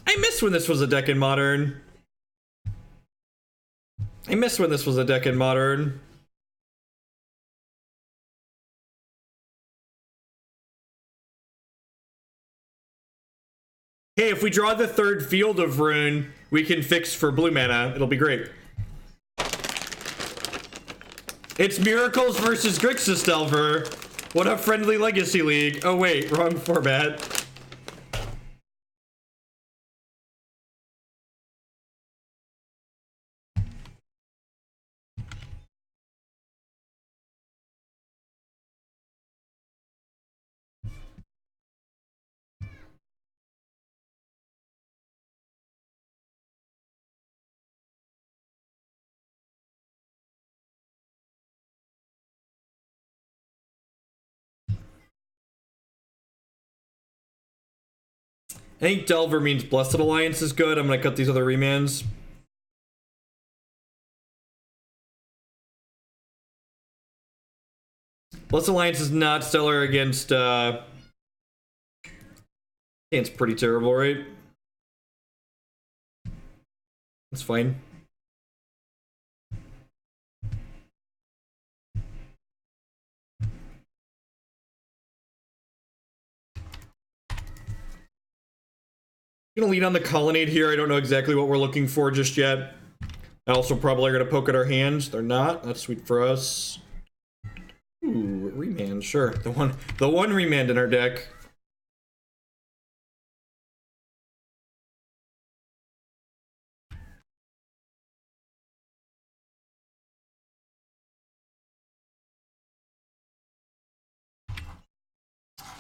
S1: I miss when this was a deck in Modern. I miss when this was a deck in Modern. Hey, if we draw the third Field of Ruin, we can fix for blue mana. It'll be great. It's Miracles versus Grixis Delver. What a friendly Legacy League. Oh wait, wrong format. I think Delver means Blessed Alliance is good. I'm gonna cut these other remands. Blessed Alliance is not stellar against it's pretty terrible, right? That's fine. Gonna lead on the Colonnade here. I don't know exactly what we're looking for just yet. I also probably are gonna poke at our hands. They're not. That's sweet for us. Ooh, Remand, sure. The one Remand in our deck.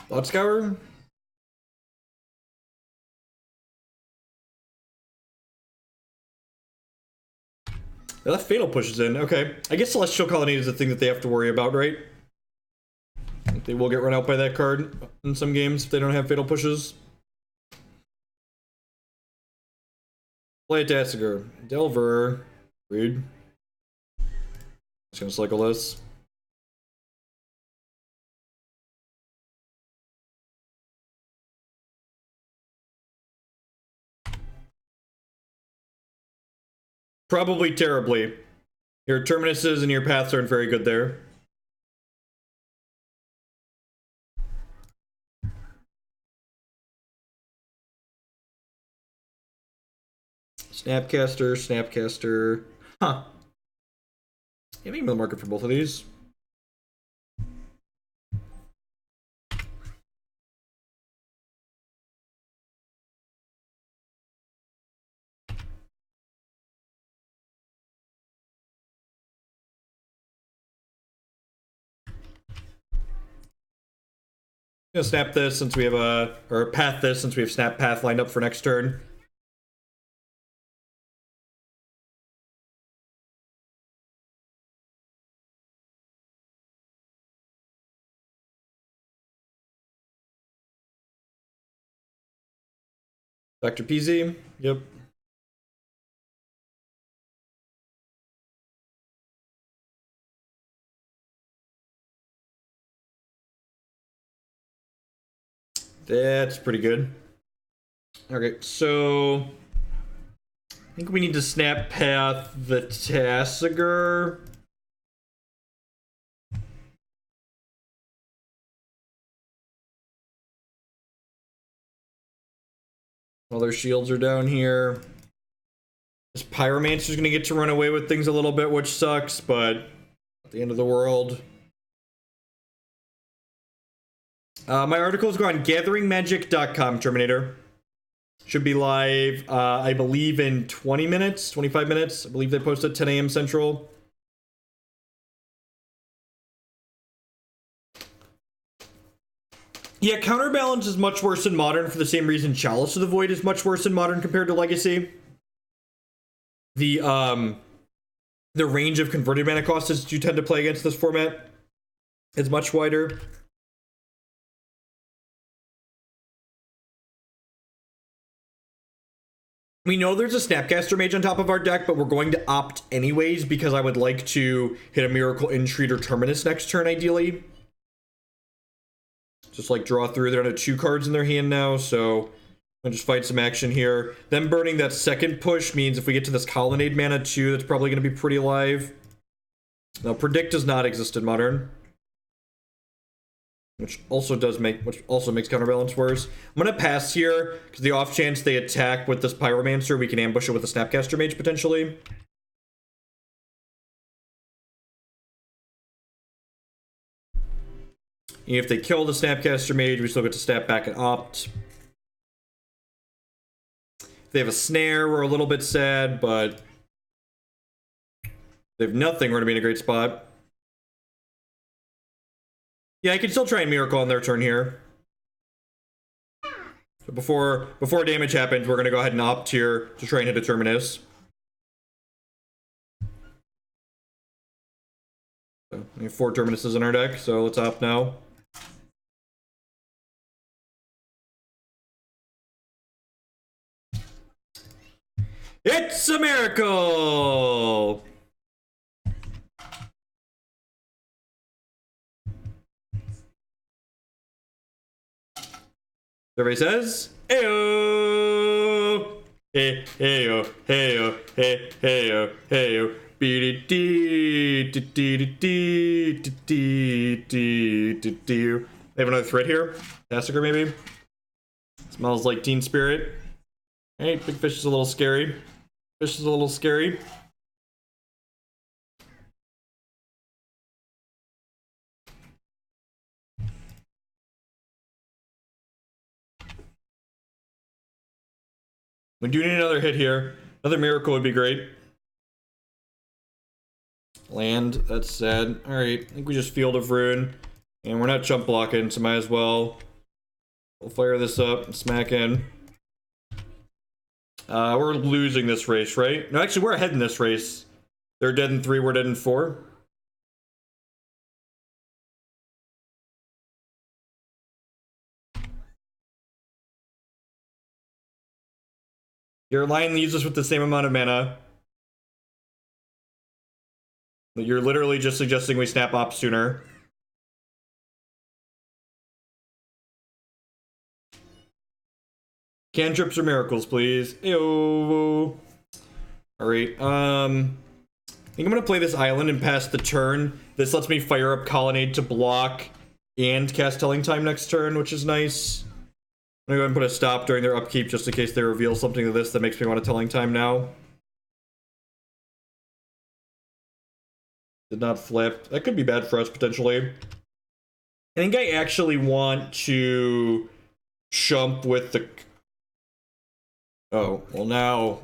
S1: Blood Scour? They left Fatal Pushes in. Okay. I guess Celestial Colonnade is the thing that they have to worry about, right? They will get run out by that card in some games if they don't have Fatal Pushes. Play it, Azcanta. Delver. Rude. Just gonna cycle this. Probably terribly. Your Terminuses and your paths aren't very good there. Snapcaster. Huh. Yeah, maybe the market for both of these. Gonna snap this since we have or path this since we have snap path lined up for next turn. Dr. PZ, yep. That's pretty good. Okay, so I think we need to snap path the Tasigur. All their shields are down here. This Pyromancer's gonna get to run away with things a little bit, which sucks, but at the end of the world. My articles go on gatheringmagic.com, Terminator. Should be live, I believe, in 20 minutes, 25 minutes. I believe they post at 10 a.m. Central. Yeah, Counterbalance is much worse in Modern for the same reason Chalice of the Void is much worse in Modern compared to Legacy. The range of converted mana costs that you tend to play against this format is much wider. We know there's a Snapcaster Mage on top of our deck, but we're going to opt anyways because I would like to hit a Miracle, Entreat, or Terminus next turn, ideally. Just like draw through. They're on 2 cards in their hand now, so I'll just fight some action here. Them burning that second push means if we get to this Colonnade mana too, that's probably going to be pretty alive. Now, Predict does not exist in Modern, which also makes Counterbalance worse. I'm gonna pass here because the off chance they attack with this Pyromancer, we can ambush it with a Snapcaster Mage potentially. If they kill the Snapcaster Mage, we still get to snap back and opt. If they have a snare, we're a little bit sad, but if they have nothing, we're gonna be in a great spot. Yeah, I can still try and Miracle on their turn here. So before damage happens, we're gonna go ahead and opt here to try and hit a Terminus. So we have 4 Terminuses in our deck, so let's opt now. It's a miracle! Survey says, heyo, hey, heyo, heyo, hey, heyo, heyo, they have another thread here. Massacre, maybe. Smells like Teen Spirit. Hey, Big Fish is a little scary. Fish is a little scary. We do need another hit here. Another Miracle would be great. Land, that's sad. Alright, I think we just Field of Ruin. And we're not jump blocking, so might as well. We'll fire this up and smack in. We're losing this race, right? No, actually, we're ahead in this race. They're dead in 3, we're dead in 4. Your line leaves us with the same amount of mana. You're literally just suggesting we snap op sooner. Cantrips or miracles, please. Ew. Alright, I think I'm gonna play this island and pass the turn. This lets me fire up Colonnade to block and cast Telling Time next turn, which is nice. I'm gonna go ahead and put a stop during their upkeep just in case they reveal something to this that makes me want a Telling Time now. Did not flip. That could be bad for us, potentially. I think I actually want to jump with the... Oh, well now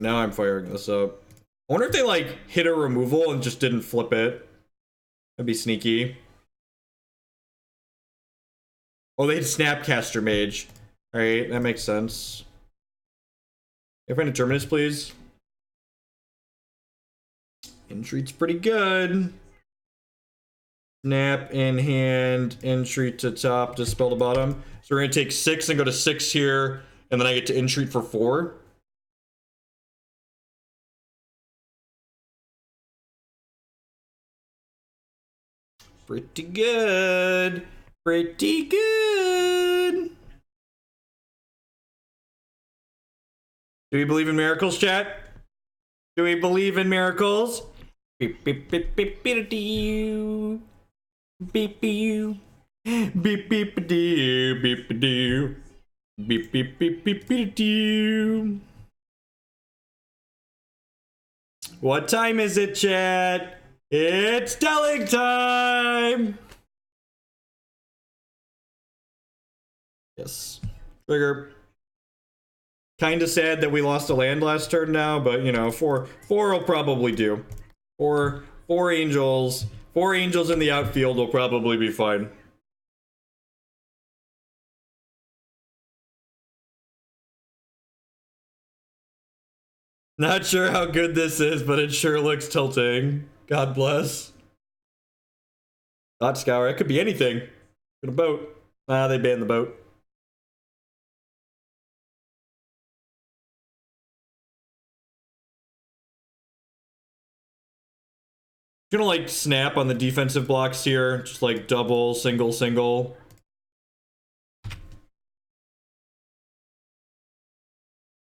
S1: I'm firing this up. I wonder if they, like, hit a removal and just didn't flip it. That'd be sneaky. Oh, they hit Snapcaster Mage. Alright, that makes sense. Can I find a Terminus, please? Entreat's pretty good. Snap in hand, Entreat to top, Dispel to bottom. So we're gonna take 6 and go to 6 here, and then I get to Entreat for 4. Pretty good. Pretty good. Do we believe in miracles, chat? Do we believe in miracles? Beep beep beep beep beep doo. Beep beep beep beep doo beep doo. Beep beep beep beep beep doo. What time is it, chat? It's telling time. Yes. Trigger. Kind of sad that we lost a land last turn now, but you know, four will probably do. Four angels in the outfield will probably be fine. Not sure how good this is, but it sure looks tilting. God bless. Thought Scour, it could be anything. Could a boat. Ah, they banned the boat. Gonna like snap on the defensive blocks here, just like double, single, single.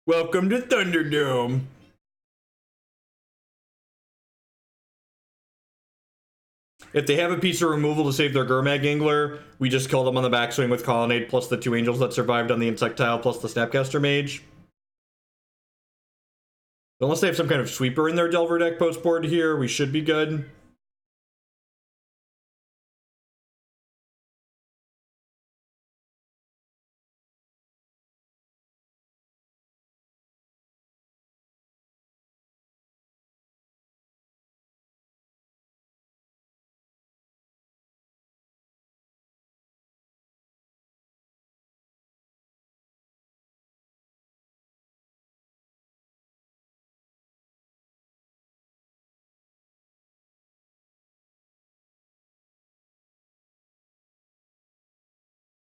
S1: Welcome to Thunderdome. If they have a piece of removal to save their Gurmag Angler, we just kill them on the backswing with Colonnade plus the 2 angels that survived on the Insectile plus the Snapcaster Mage. Unless they have some kind of sweeper in their Delver deck post board here, we should be good.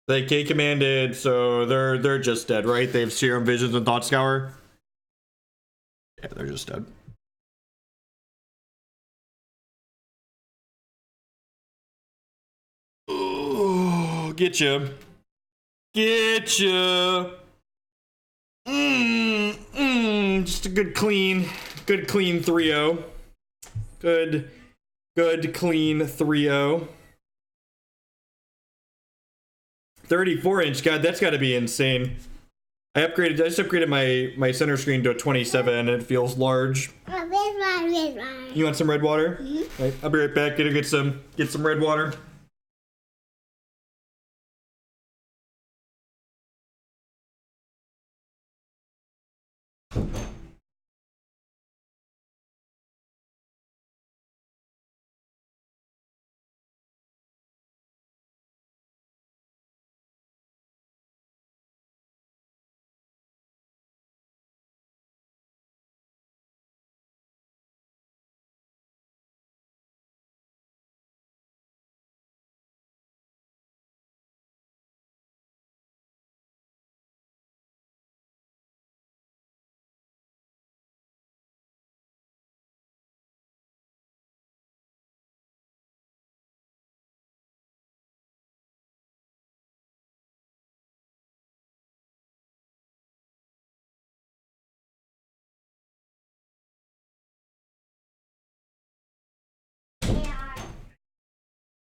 S1: They K commanded, so they're just dead, right? They have Serum Visions and Thought Scour. Yeah, they're just dead. Oh, get you. Just a good clean 3-0. Good clean 3-0. 34-inch, god, that's got to be insane. I just upgraded my center screen to a 27 and it feels large.
S2: Red wine.
S1: You want some red water? Mm-hmm. Right, I'll be right back. Gonna get some red water.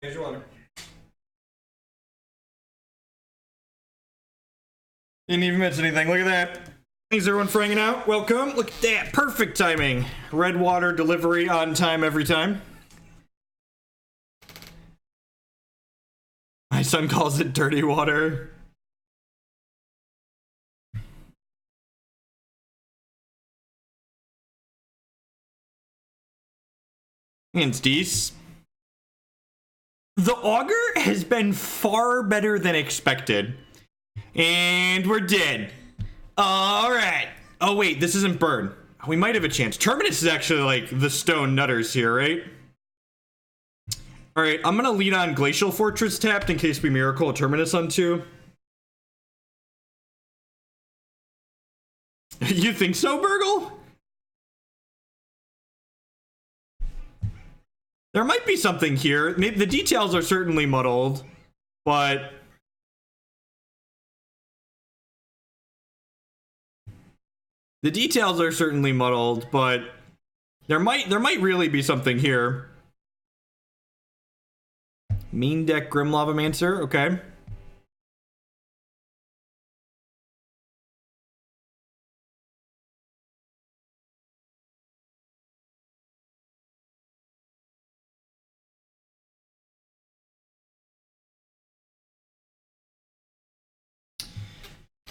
S1: Here's your water. Didn't even mention anything. Look at that. Thanks everyone for hanging out. Welcome. Look at that. Perfect timing. Red water delivery on time every time. My son calls it dirty water. Insties. The Augur has been far better than expected. And we're dead. Alright. Oh wait, this isn't burn. We might have a chance. Terminus is actually like the stone nutters here, right? Alright, I'm gonna lead on Glacial Fortress tapped in case we miracle a Terminus on 2. You think so, Burgle? There might be something here. The details are certainly muddled, but there might really be something here. Mean deck Grim Lavamancer, okay.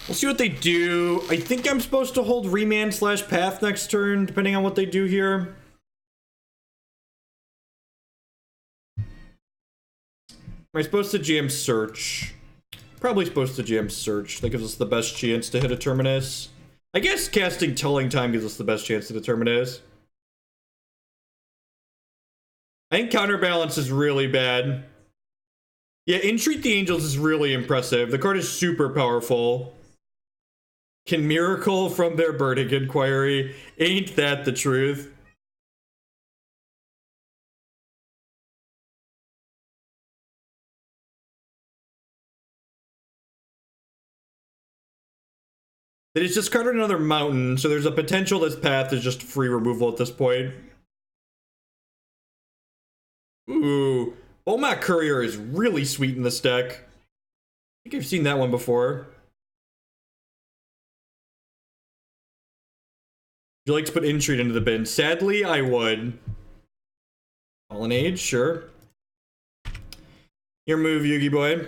S1: We'll see what they do. I think I'm supposed to hold Remand / Path next turn, depending on what they do here. Am I supposed to jam Search? Probably supposed to jam Search. That gives us the best chance to hit a Terminus. I guess casting Telling Time gives us the best chance to hit a Terminus. I think Counterbalance is really bad. Yeah, Entreat the Angels is really impressive. The card is super powerful. Can Miracle from their Burning Inquiry. Ain't that the truth? It is discarded another mountain, so there's a potential this path is just free removal at this point. Ooh, Olmec Courier is really sweet in this deck. I think I've seen that one before. Would you like to put Entreat into the bin? Sadly, I would. Colonnade, sure. Your move, Yugi boy.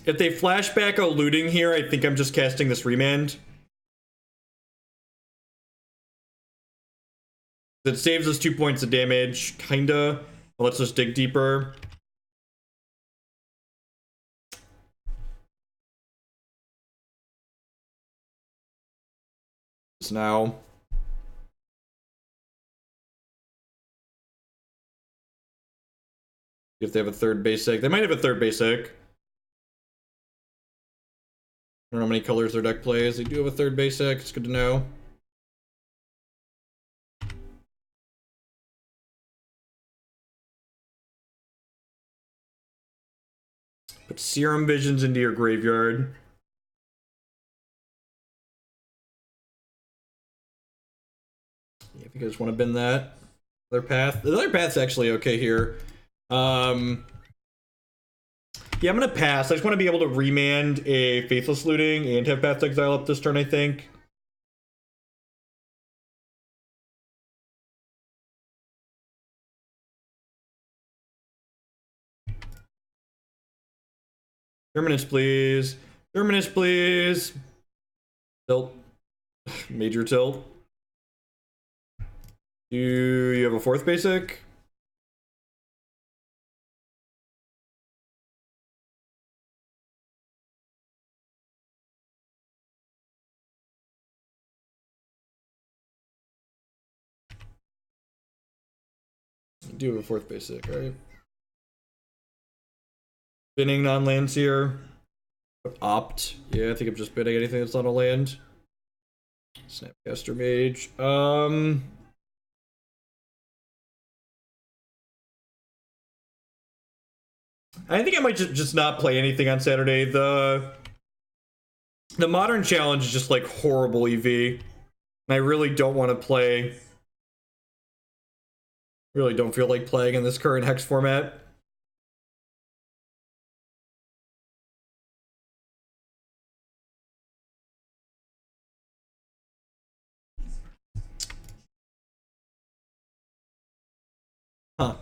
S1: If they flashback a looting here, I think I'm just casting this Remand. It saves us 2 points of damage, kinda. Let's just dig deeper. Now. If they have a third basic. They might have a third basic. I don't know how many colors their deck plays. They do have a third basic. It's good to know. Put Serum Visions into your graveyard. Yeah, if you guys want to bin that. Other path. The other path's actually okay here. Yeah, I'm gonna pass. I just want to be able to Remand a Faithless Looting and have Path to Exile up this turn, I think. Terminus, please. Terminus, please. Tilt. Major tilt. Do you have a fourth basic? You do have a fourth basic, right? Binning non-lands here. Opt. Yeah, I think I'm just bidding anything that's not a land. Snapcaster Mage. I think I might just not play anything on Saturday. The Modern Challenge is just like horrible EV. And I really don't want to play. Really don't feel like playing in this current Hex format. Huh.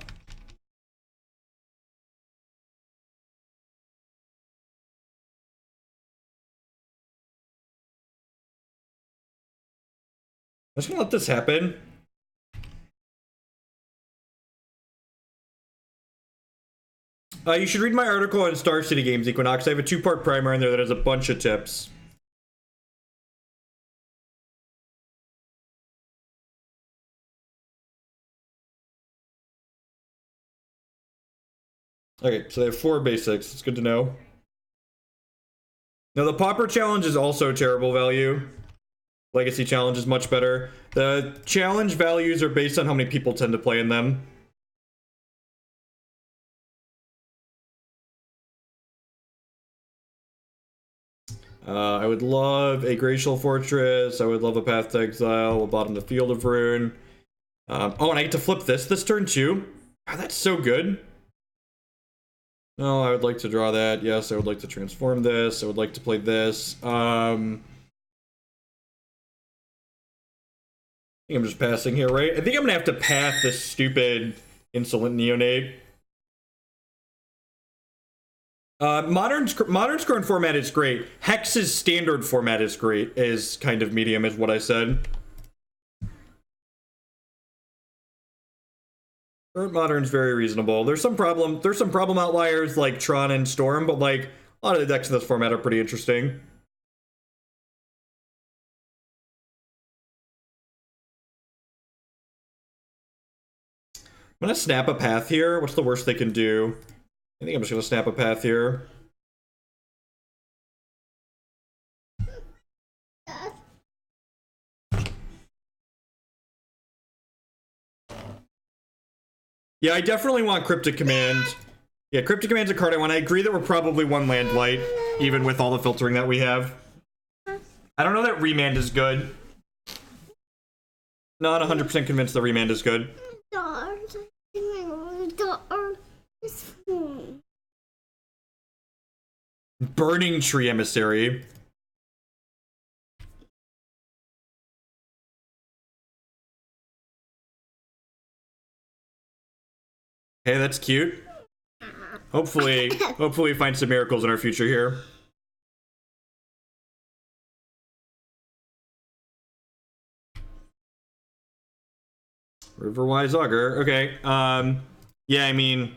S1: I'm just gonna let this happen. You should read my article on Star City Games Equinox. I have a 2-part primer in there that has a bunch of tips. Okay, so they have 4 basics. It's good to know. Now, the Pauper Challenge is also terrible value. Legacy Challenge is much better. The challenge values are based on how many people tend to play in them. I would love a Glacial Fortress. I would love a Path to Exile. We'll bottom the Field of Ruin. Oh, and I get to flip this turn too? Oh, that's so good. No, I would like to draw that. Yes, I would like to transform this. I would like to play this. think I'm just passing here, right? I think I'm gonna have to pass this stupid insolent neonate. Modern's current format is great. Hex's standard format is great. Is kind of medium, is what I said. Current Modern's very reasonable. There's some problem outliers like Tron and Storm, but like a lot of the decks in this format are pretty interesting. I'm gonna snap a path here. What's the worst they can do? I think I'm just gonna snap a path here. Yeah, I definitely want Cryptic Command. Yeah, Cryptic Command's a card I want. I agree that we're probably one land light, even with all the filtering that we have. I don't know that Remand is good. Not 100% convinced that Remand is good. Burning Tree Emissary. Hey, that's cute. Hopefully we find some miracles in our future here. Riverwise Augur. Okay. Yeah, I mean,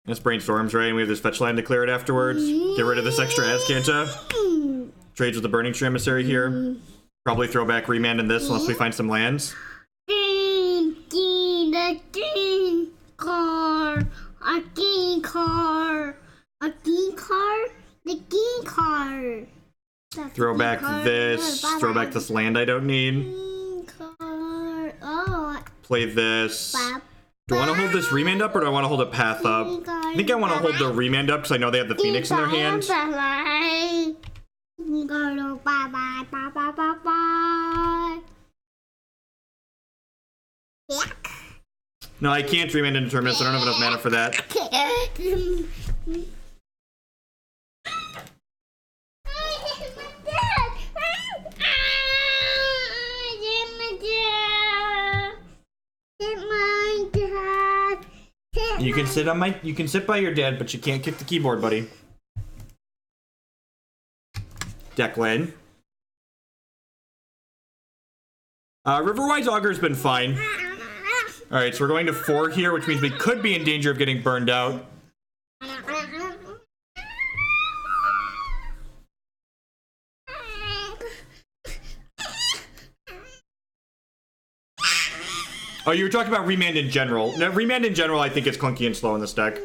S1: that's brainstorms, right? And we have this fetch land to clear it afterwards. Get rid of this extra Azcanta. Trades with the Burning Tree Emissary here. Probably throw back Remand in this unless we find some lands. Throw back this. Throw back this land I don't need. Play this. Do I want to hold this Remand up or do I want to hold a path up? I think I want to hold the Remand up because I know they have the Phoenix in their hand. No, I can't Remand into Terminus. I don't have enough mana for that. You can sit by your dad, but you can't kick the keyboard, buddy. Declan. Riverwise Augur's been fine. Alright, so we're going to 4 here, which means we could be in danger of getting burned out. Oh, you were talking about Remand in general. No, Remand in general, I think it's clunky and slow in this deck.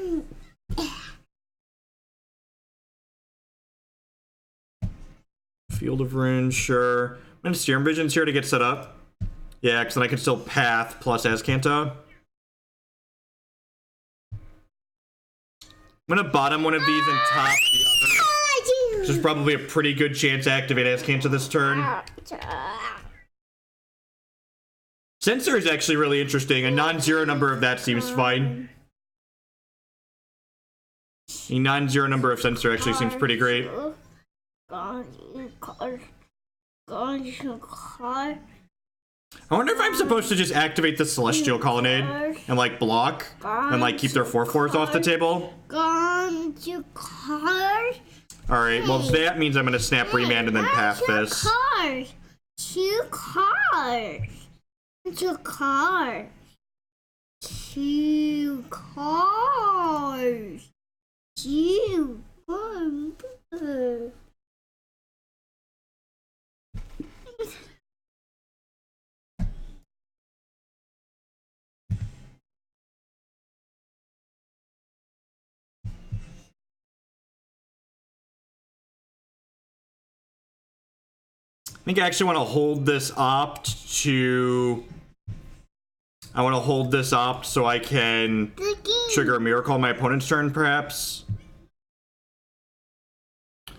S1: Field of Runes, sure. I'm gonna Serum Visions here to get set up. Yeah, because then I can still Path plus Azcanta. I'm gonna bottom one of these and top the other. There's probably a pretty good chance to activate Azcanta this turn. Censor is actually really interesting. A non-zero number of that seems fine. A non-zero number of Censor actually seems pretty great. I wonder if I'm supposed to just activate the Celestial Colonnade and like block and like keep their 4/4s off the table. Alright, well that means I'm gonna snap Remand and then pass this.
S2: Two cards.
S1: I think I actually want to hold this opt to... I want to hold this opt so I can trigger a miracle on my opponent's turn, perhaps.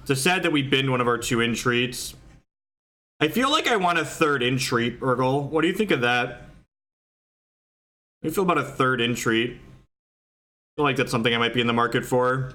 S1: It's sad that we binned one of our 2 entreats. I feel like I want a 3rd entreat, Urgle. What do you think of that? How do you feel about a 3rd entreat? I feel like that's something I might be in the market for.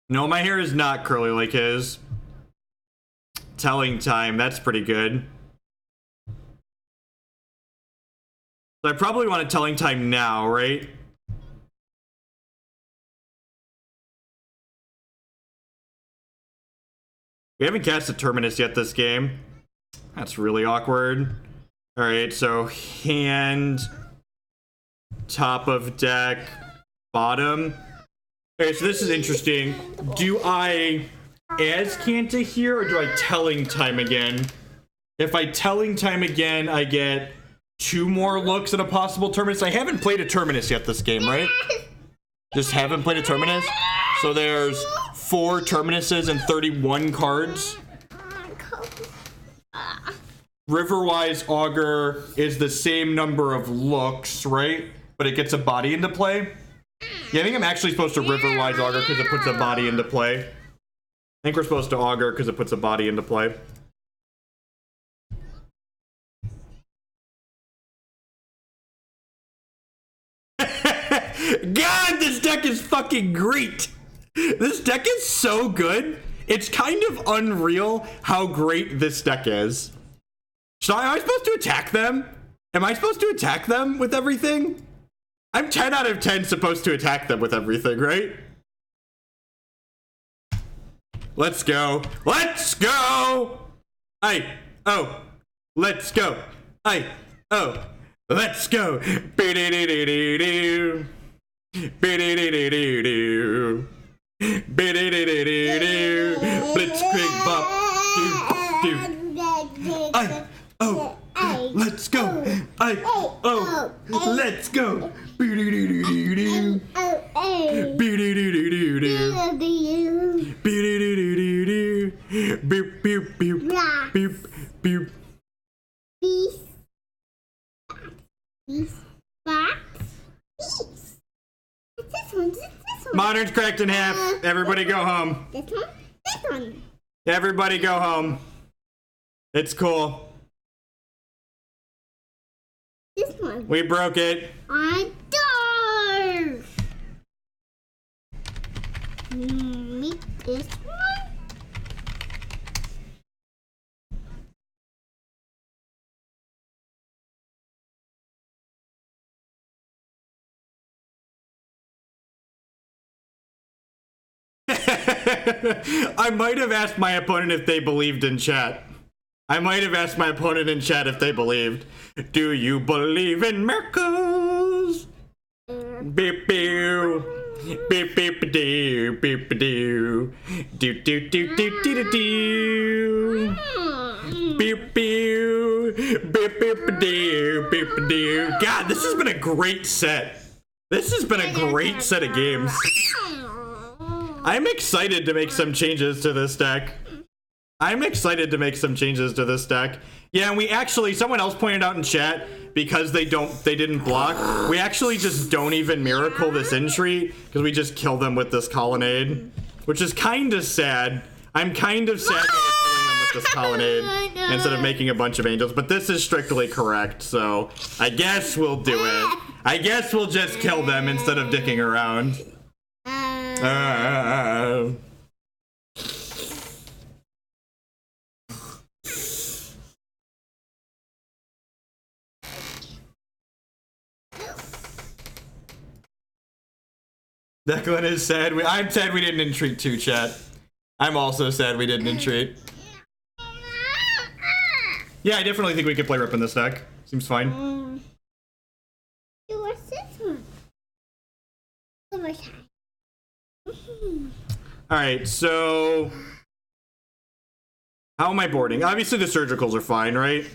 S1: No, my hair is not curly like his. Telling time, that's pretty good. So I probably want a telling time now, right? We haven't cast a Terminus yet this game. That's really awkward. Alright, so hand, top of deck, bottom. Okay, so this is interesting. Do I Azcanta here, or do I telling time again? If I telling time again, I get 2 more looks at a possible Terminus. I haven't played a Terminus yet this game, right? Just haven't played a Terminus. So there's 4 Terminuses and 31 cards. Riverwise Augur is the same number of looks, right? But it gets a body into play. Yeah, I think I'm actually supposed to Riverwise Augur because it puts a body into play. I think we're supposed to Augur because it puts a body into play. God, this deck is fucking great. This deck is so good. It's kind of unreal how great this deck is. So am I supposed to attack them? Am I supposed to attack them with everything? I'm 10 out of 10 supposed to attack them with everything, right? Let's go. Let's go! Oh. Let's go. Oh. Let's go. Blitzkrieg bop. Oh. Let's go. Let's go. Modern's cracked in half. Everybody go home.
S2: This one.
S1: Everybody go home. It's cool.
S2: This one.
S1: We broke it.
S2: I don't. Meet this one.
S1: I might have asked my opponent if they believed in chat. I might have asked my opponent in chat if they believed. Do you believe in miracles? Beep beep. Beep beep doo beep doo. Do do do do do do. Beep beep. Beep beep doo beep doo. God, this has been a great set. This has been a great set of games. I'm excited to make some changes to this deck. Yeah, and we actually, someone else pointed out in chat, because they didn't block, we actually just don't even miracle this Entreat, because we just kill them with this Colonnade, which is kind of sad. I'm kind of sad that we're killing them with this Colonnade instead of making a bunch of angels, but this is strictly correct, so I guess we'll do it. I guess we'll just kill them instead of dicking around. Declan is sad. I'm sad we didn't entreat too, chat. I'm also sad we didn't entreat. Yeah, I definitely think we could play Rip in this deck. Seems fine.
S2: What's this one?
S1: Alright, so... how am I boarding? Obviously the surgicals are fine, right?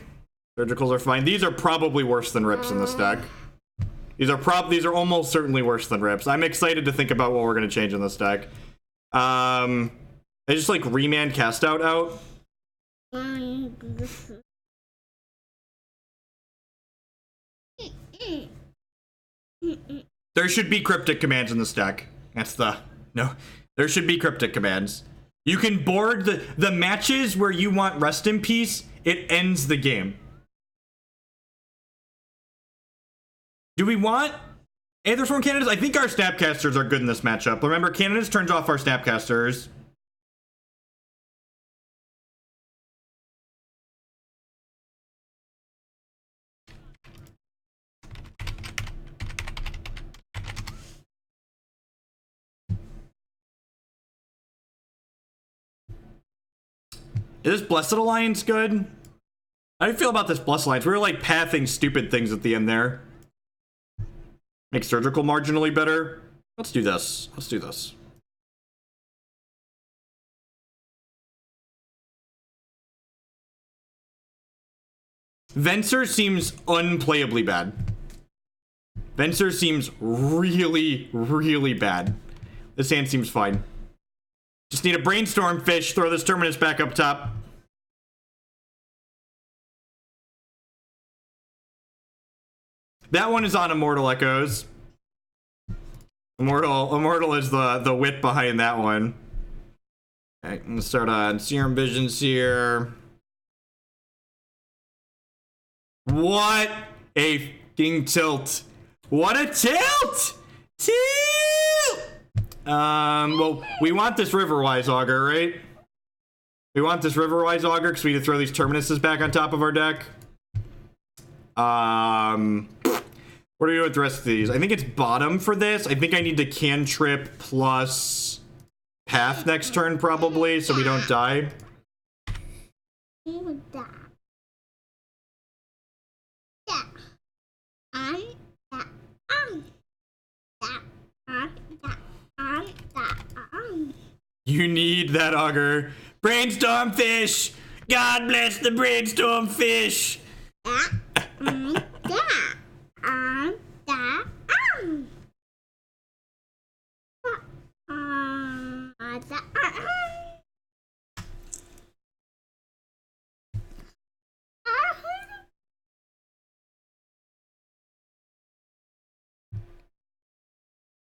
S1: Surgicals are fine. These are probably worse than Rips in this deck. These are almost certainly worse than Rips. I'm excited to think about what we're going to change in this deck. I just like Remand cast out. There should be cryptic commands in this deck. There should be cryptic commands. You can board the matches where you want Rest in Peace. It ends the game. Do we want Ethersworn Canonist. I think our Snapcasters are good in this matchup. Remember, Canonist turns off our Snapcasters. Is this Blessed Alliance good? How do you feel about this Blessed Alliance? We were like pathing stupid things at the end there. Make surgical marginally better. Let's do this. Let's do this. Venser seems unplayably bad. Venser seems really, really bad. This hand seems fine. Just need a brainstorm fish. Throw this Terminus back up top. That one is on Immortal Echoes. Immortal is the wit behind that one. Okay, I'm gonna start on Serum Visions here. What a fucking tilt. What a tilt! Tilt! Well, we want this Riverwise Augur, right? We want this Riverwise Augur because we need to throw these Terminuses back on top of our deck. What are we doing with the rest of these? I think it's bottom for this. I think I need to cantrip plus path next turn probably, so we don't die. You need that augur. Brainstorm fish! God bless the brainstorm fish!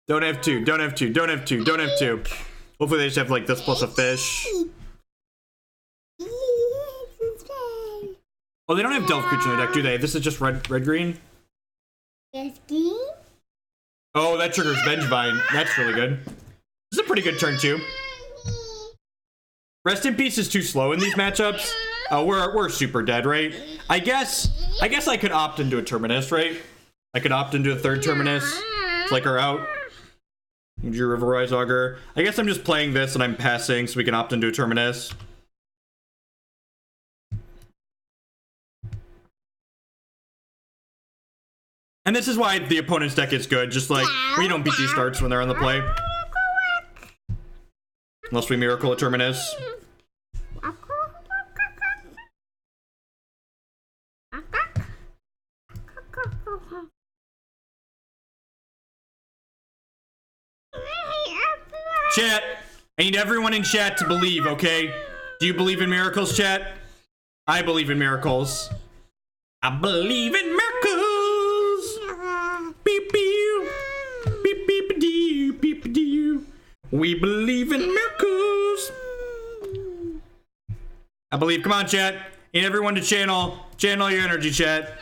S1: Don't have two, don't have two, don't have two, don't have two. Hopefully they just have like this plus a fish. Oh, they don't have Delve Creature in their deck, do they? This is just red-green?
S2: Yes, green.
S1: Oh, that triggers Vengevine. That's really good. This is a pretty good turn, too. Rest in Peace is too slow in these matchups. We're super dead, right? I guess I could opt into a Terminus, right? I could opt into a third Terminus. It's like our out. Your Riverwise Augur. I guess I'm just playing this and I'm passing so we can opt into a Terminus. And this is why the opponent's deck is good. Just like, we don't beat these starts when they're on the play. Unless we miracle a Terminus. Chat, I need everyone in chat to believe, okay? Do you believe in miracles, chat? I believe in miracles. I believe in miracles. Beep beep. Beep beep dee beep dee. We believe in miracles. I believe. Come on, chat. Need everyone to channel your energy, chat.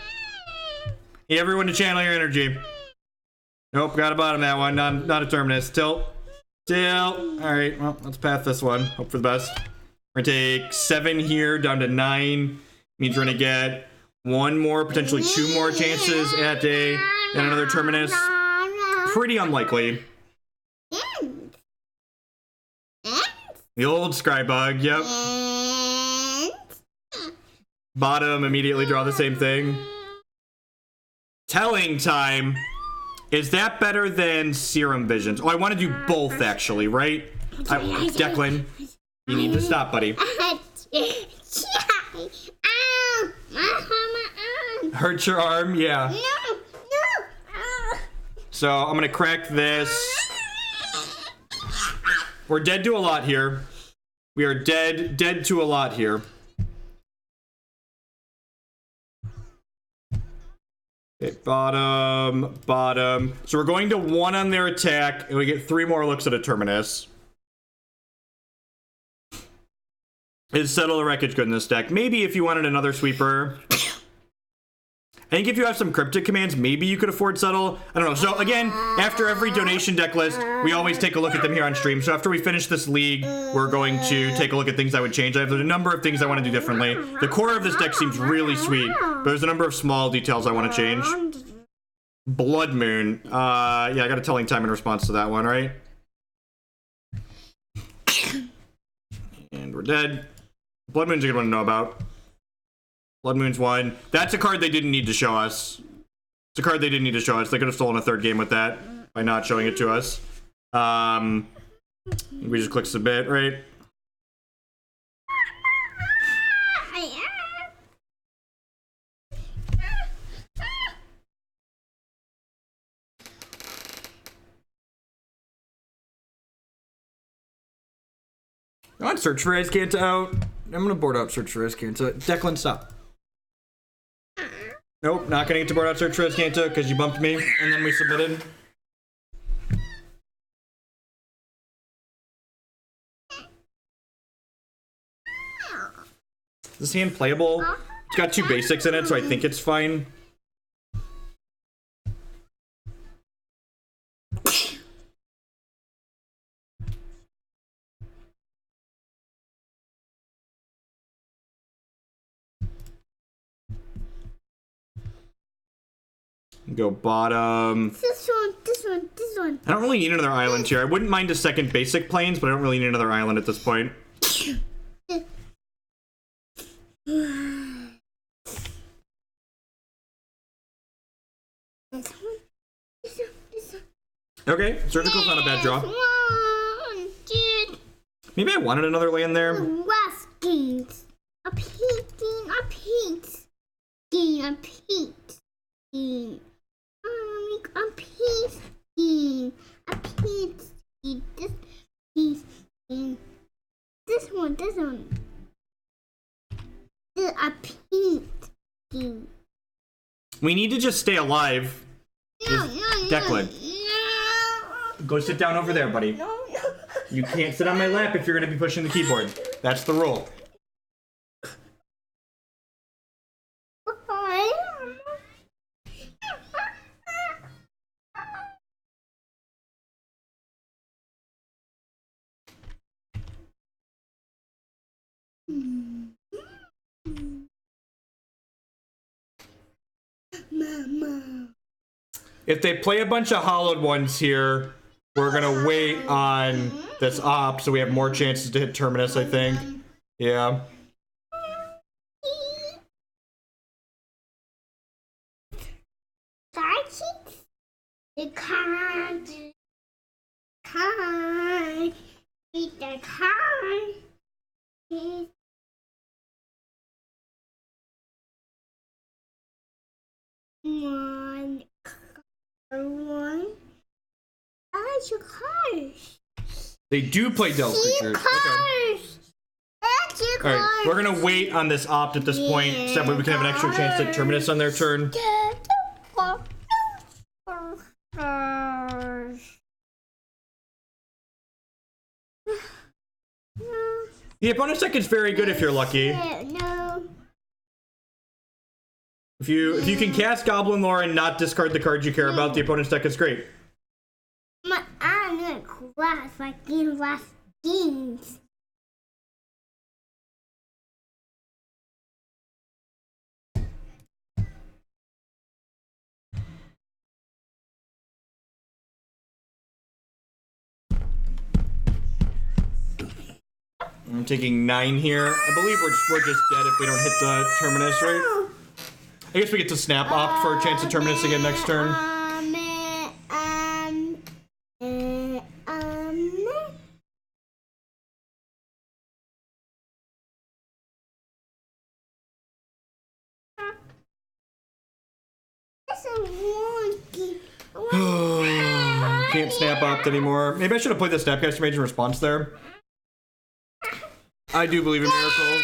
S1: Need everyone to channel your energy. Nope, got a bottom that one. Not a Terminus. Tilt. All right, well, let's path this one. Hope for the best. We're gonna take 7 here down to 9. Means we're gonna get 1 more, potentially 2 more chances at another Terminus. Pretty unlikely. The old Scrybug, yep. Bottom, immediately draw the same thing. Telling time. Is that better than Serum Visions? Oh, I want to do both, actually, right? Declan, you need to stop, buddy. Hurt your arm? Yeah. So, I'm going to crack this. We're dead to a lot here. We are dead to a lot here. Okay, bottom. So we're going to 1 on their attack, and we get 3 more looks at a Terminus. Is Settle the Wreckage good in this deck? Maybe if you wanted another sweeper. I think if you have some cryptic commands, maybe you could afford Settle. I don't know. So again, after every donation deck list, we always take a look at them here on stream. So after we finish this league, we're going to take a look at things I would change. I have a number of things I want to do differently. The core of this deck seems really sweet, but there's a number of small details I want to change. Blood Moon. Yeah, I got a telling time in response to that one, right? And we're dead. Blood Moon's a good one to know about. Blood Moon's one. That's a card they didn't need to show us. It's a card they didn't need to show us. They could have stolen a third game with that by not showing it to us. We just click submit, right? I want Search for Azcanta out. I'm gonna board out Search for Azcanta. Declan, stop. Nope, not gonna get to board out Search for Azcanta because you bumped me and then we submitted. Is this hand playable? It's got 2 basics in it, so I think it's fine. Go bottom.
S2: This one.
S1: I don't really need another island here. I wouldn't mind a second basic plains, but I don't really need another island at this point. Okay, Surgical's not a bad draw. Maybe I wanted another land there.
S2: A This one. A pink.
S1: We need to just stay alive. Declan. Go sit down over there, buddy. You can't sit on my lap if you're going to be pushing the keyboard. That's the rule.
S2: Mama.
S1: If they play a bunch of hollowed ones here, we're gonna wait on this op so we have more chances to hit Terminus, I think. Yeah.
S2: The card. Read the card. One. I like your cards.
S1: They do play Delve creatures. Okay. Alright, we're gonna wait on this opt at this point, so that way we can have an extra chance to hit Terminus on their turn. The opponent's deck is very good if you're lucky.
S2: No.
S1: If you can cast Goblin Lore and not discard the cards you care about, the opponent's deck is great.
S2: I'm gonna class like in last games.
S1: I'm taking 9 here. I believe we're just dead if we don't hit the Terminus, right? I guess we get to snap opt for a chance to Terminus again next turn. Can't snap opt anymore. Maybe I should have played the Snapcaster Mage in response there. I do believe in miracles.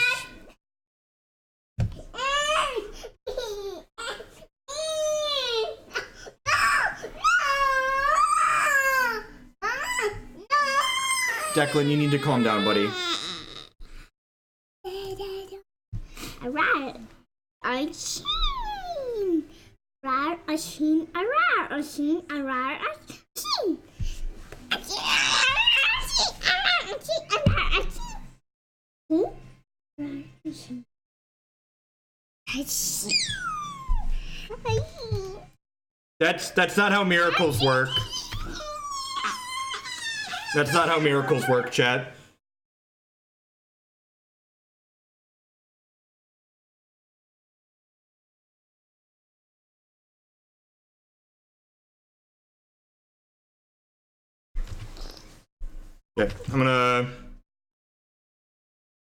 S1: Declan, you need to calm down, buddy.
S2: Alright. I rar, a sheen, a rar, a sheen, a rar, a sheen.
S1: That's not how miracles work. That's not how miracles work, chat. Okay, I'm gonna...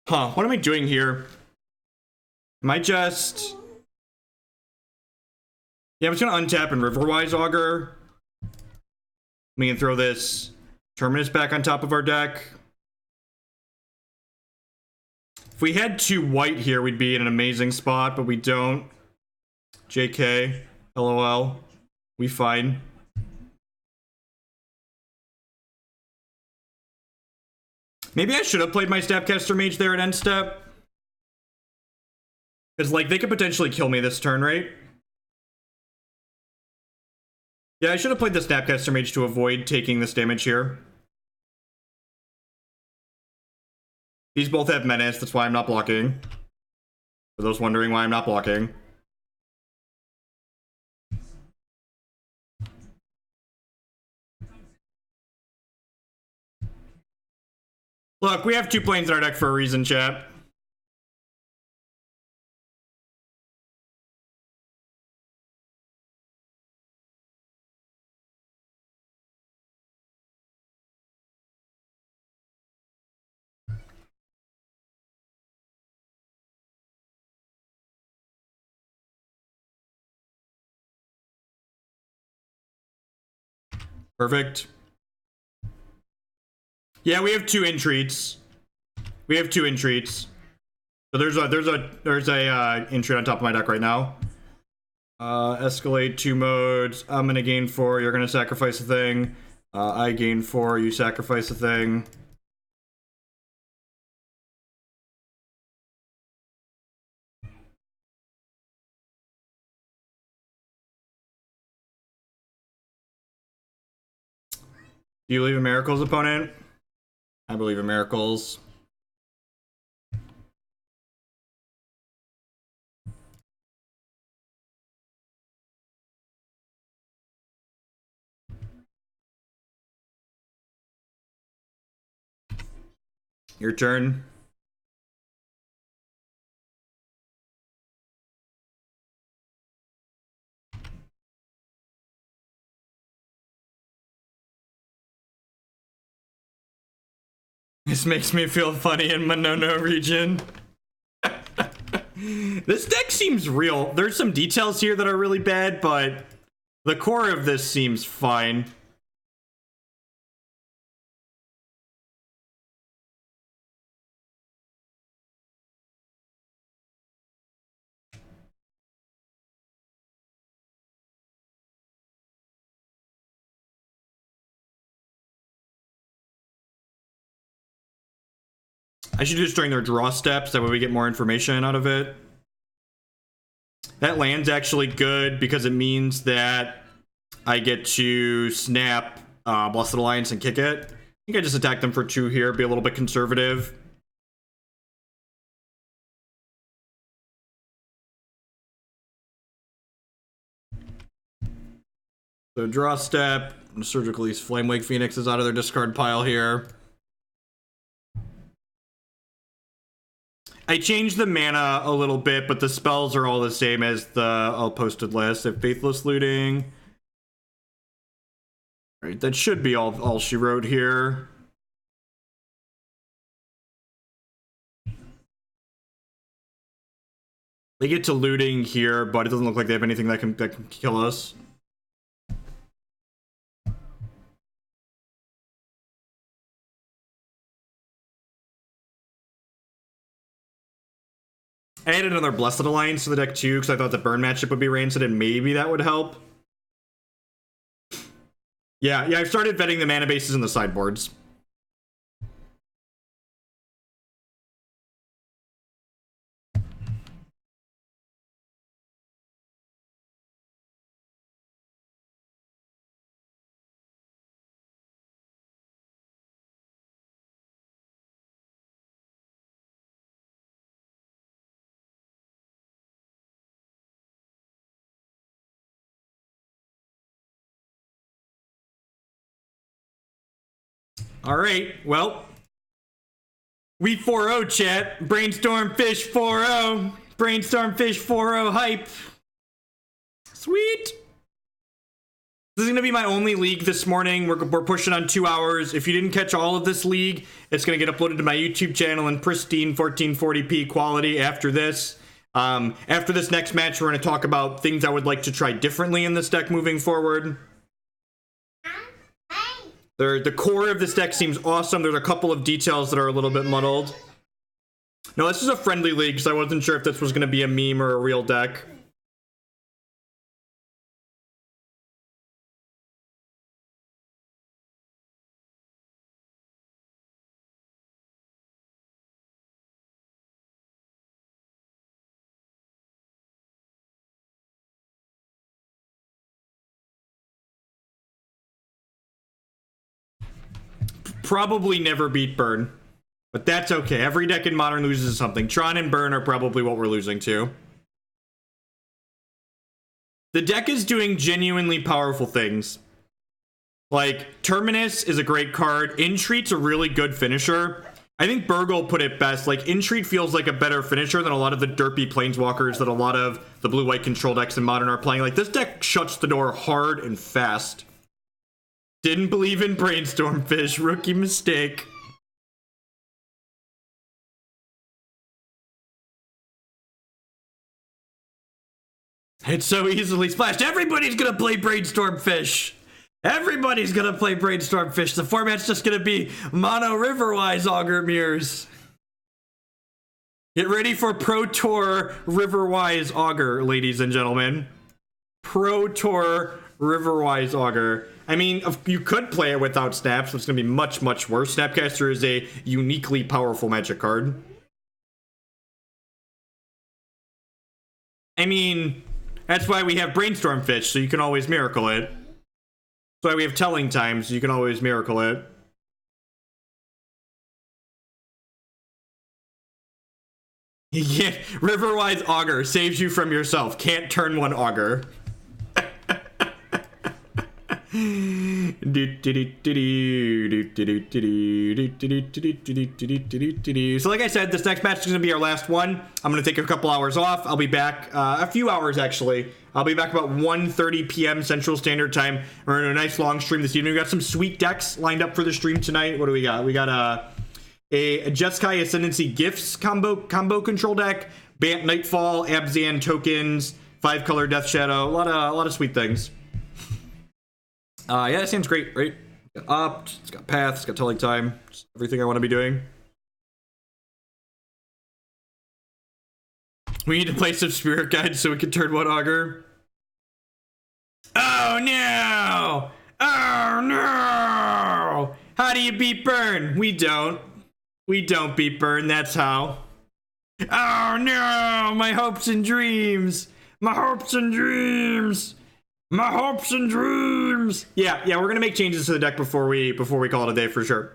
S1: Huh, what am I doing here? Am I just... Yeah, I'm just gonna untap and Riverwise Augur. We can throw this Terminus back on top of our deck. If we had 2 white here, we'd be in an amazing spot, but we don't. JK, LOL, we fine. Maybe I should have played my Snapcaster Mage there at end step. Because, like, they could potentially kill me this turn, right? Yeah, I should have played the Snapcaster Mage to avoid taking this damage here. These both have Menace, that's why I'm not blocking. For those wondering why I'm not blocking. Look, we have 2 planes in our deck for a reason, chat. Perfect. Yeah, we have 2 entreats. We have 2 entreats. So there's a entreat on top of my deck right now. Escalate 2 modes. I'm gonna gain 4. You're gonna sacrifice a thing. I gain 4. You sacrifice a thing. Do you believe in miracles, opponent? I believe in miracles. Your turn. This makes me feel funny in Monono region. This deck seems real. There's some details here that are really bad, but the core of this seems fine. I should do this during their draw steps, that way we get more information out of it. That land's actually good because it means that I get to snap Blessed Alliance and kick it. I think I just attack them for 2 here, be a little bit conservative. So draw step, Surgical East Flamewake Phoenix is out of their discard pile here. I changed the mana a little bit, but the spells are all the same as the all posted list. If Faithless Looting. Right, that should be all she wrote here. They get to looting here, but it doesn't look like they have anything that can kill us. I added another Blessed Alliance to the deck too, because I thought the burn matchup would be rancid, and maybe that would help. Yeah, I've started vetting the mana bases in the sideboards. All right, well, we 4-0 chat. Brainstorm Fish 4-0. Brainstorm Fish 4-0 hype. Sweet. This is going to be my only league this morning. We're pushing on 2 hours. If you didn't catch all of this league, it's going to get uploaded to my YouTube channel in pristine 1440p quality after this. After this next match, we're going to talk about things I would like to try differently in this deck moving forward. The core of this deck seems awesome. There's a couple of details that are a little bit muddled. No, this is a friendly league, so I wasn't sure if this was going to be a meme or a real deck. Probably never beat Burn, but that's okay. Every deck in Modern loses something. Tron and Burn are probably what we're losing to. The deck is doing genuinely powerful things. Like, Terminus is a great card. Entreat's a really good finisher. I think Burgle put it best. Like, Entreat feels like a better finisher than a lot of the derpy Planeswalkers that a lot of the blue-white control decks in Modern are playing. Like, this deck shuts the door hard and fast. Didn't believe in Brainstorm Fish. Rookie mistake. It's so easily splashed. Everybody's gonna play Brainstorm Fish. Everybody's gonna play Brainstorm Fish. The format's just gonna be mono Riverwise Augur mirrors. Get ready for Pro Tour Riverwise Augur, ladies and gentlemen. Pro Tour Riverwise Augur. I mean, you could play it without snaps, but it's going to be much, much worse. Snapcaster is a uniquely powerful Magic card. I mean, that's why we have Brainstorm Fish, so you can always miracle it. That's why we have Telling Time, so you can always miracle it. Yeah, Riverwise Augur saves you from yourself. Can't turn one Augur. So like I said, this next match is going to be our last one. I'm going to take a couple hours off. I'll be back a few hours actually. I'll be back about 1:30 p.m. Central Standard Time. We're in a nice long stream this evening. We got some sweet decks lined up for the stream tonight. What do we got? We got a Jeskai Ascendancy Gifts combo control deck, Bant Nightfall, Abzan tokens, 5-color Death Shadow, a lot of sweet things. Yeah, that seems great, right? It's got Opt, it's got Path, it's got Telling Time, just everything I want to be doing. We need to play some Spirit Guides so we can turn one Augur. Oh no! Oh no! How do you beat Burn? We don't. We don't beat Burn, that's how. Oh no! My hopes and dreams! My hopes and dreams! My hopes and dreams. Yeah, we're gonna make changes to the deck before we call it a day for sure.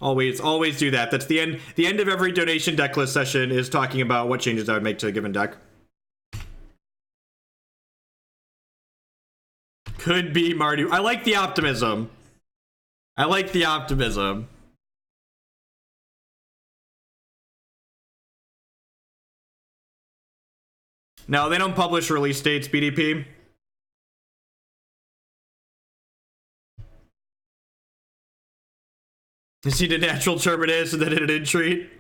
S1: Always do that. That's the end of every donation deck list session is talking about what changes I would make to a given deck. Could be Mardu. I like the optimism. No, they don't publish release dates, BDP. Is he the natural Terminus and then an Entreat?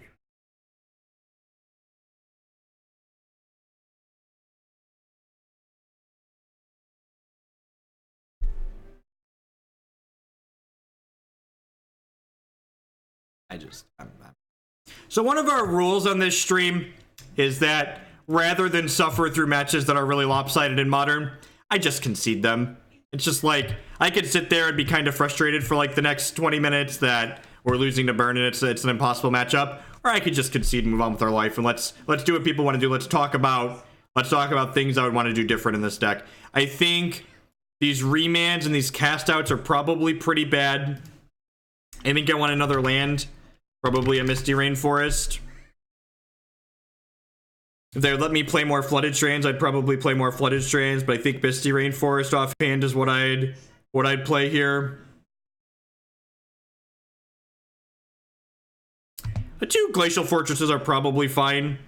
S1: So one of our rules on this stream is that rather than suffer through matches that are really lopsided in Modern, I just concede them. It's just like, I could sit there and be kind of frustrated for like the next 20 minutes that we're losing to Burn and it's an impossible matchup, or I could just concede and move on with our life and let's do what people want to do. Let's talk about things I would want to do different in this deck. I think these remands and these cast outs are probably pretty bad. I think I want another land, probably a Misty Rainforest. If they would let me play more Flooded Strands, I'd probably play more Flooded Strands, but I think Misty Rainforest offhand is what I'd play here. The 2 Glacial Fortresses are probably fine.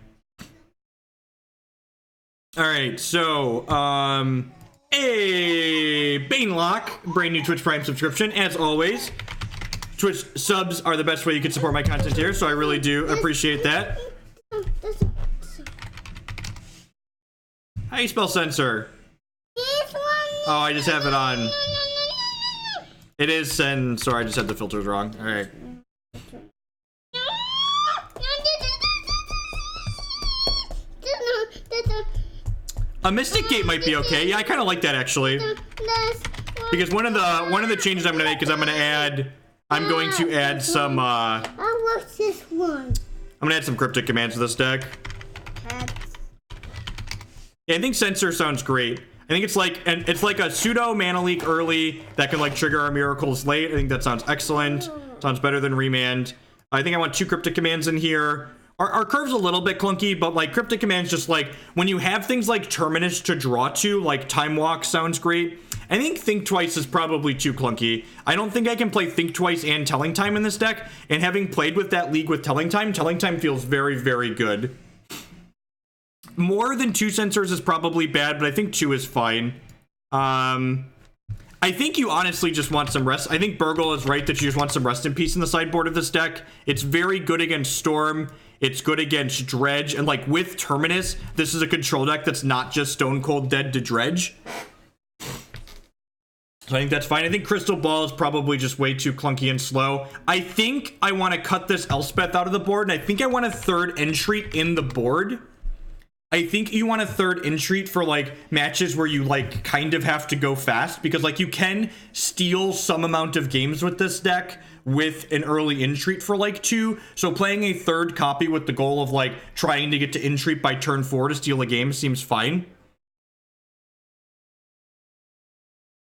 S1: Alright, so, Banelock, brand new Twitch Prime subscription, as always. Twitch subs are the best way you can support my content here, so I really do appreciate that. How do you spell censor? Oh, I just have it on. It is censor, I just had the filters wrong. Alright. A Mystic Gate might be okay. Yeah, I kind of like that actually. Because one of the changes I'm gonna make is I'm going to add some
S2: What's this one?
S1: I'm gonna add some cryptic commands to this deck. Yeah, I think Censor sounds great. I think it's like a pseudo mana leak early that can like trigger our miracles late. I think that sounds excellent. Sounds better than Remand. I think I want 2 cryptic commands in here. Our curve's a little bit clunky, but like cryptic commands, just like when you have things like Terminus to draw to, like Time Walk sounds great. I think Think Twice is probably too clunky. I don't think I can play Think Twice and Telling Time in this deck, and having played with that league with Telling Time feels very, very good. More than 2 Censors is probably bad, but I think 2 is fine. I think you honestly just want some rest. I think Burgle is right that you just want some rest in peace in the sideboard of this deck. It's very good against Storm. It's good against Dredge. And like with Terminus, this is a control deck that's not just Stone Cold Dead to Dredge. So I think that's fine. I think Crystal Ball is probably just way too clunky and slow. I think I want to cut this Elspeth out of the board, and I think I want a 3rd Entreat in the board. I think you want a 3rd Entreat for like matches where you like kind of have to go fast, because like you can steal some amount of games with this deck with an early Entreat for like 2. So playing a 3rd copy with the goal of like trying to get to Entreat by turn 4 to steal a game seems fine.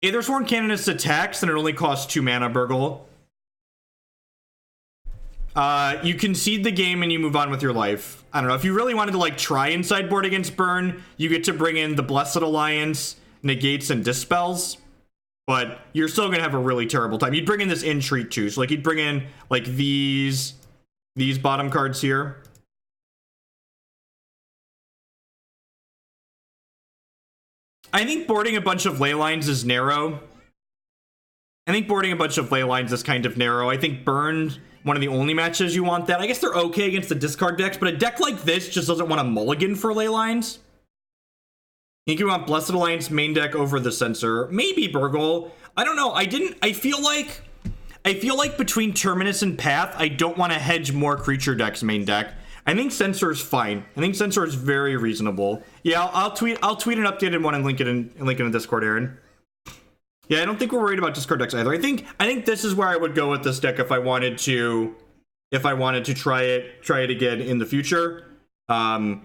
S1: Ethersworn Canonist attacks, and it only costs 2 mana, Burgle. You concede the game and you move on with your life. I don't know. If you really wanted to like try and sideboard against Burn, you get to bring in the Blessed Alliance, Negates, and Dispels. But you're still gonna have a really terrible time. You'd bring in this Entreat too. So like you'd bring in like these bottom cards here. I think boarding a bunch of ley lines is narrow. I think boarding a bunch of ley lines is kind of narrow. I think Burn, one of the only matches you want that. I guess they're okay against the discard decks, but a deck like this just doesn't want a mulligan for ley lines. I think you want Blessed Alliance main deck over the Censor. Maybe Burgle. I don't know. I feel like between Terminus and Path, I don't want to hedge more creature decks main deck. I think Censor is fine. I think Censor is very reasonable. Yeah, I'll tweet an updated one and link it in the Discord, Aaron. Yeah, I don't think we're worried about discard decks either. I think this is where I would go with this deck if I wanted to try it again in the future. I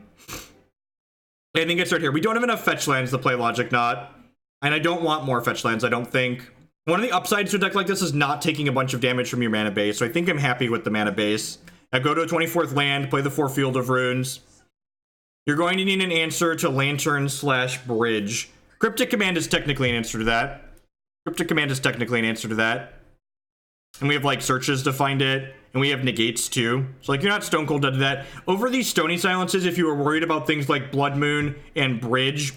S1: think I start here. We don't have enough fetch lands to play Logic Knot, and I don't want more fetch lands, I don't think. One of the upsides to a deck like this is not taking a bunch of damage from your mana base, so I think I'm happy with the mana base. I go to a 24th land, play the 4 Field of Runes. You're going to need an answer to Lantern/Bridge. Cryptic Command is technically an answer to that. And we have like searches to find it, and we have negates too. So like you're not stone cold dead to that. Over these Stony Silences, if you were worried about things like Blood Moon and Bridge,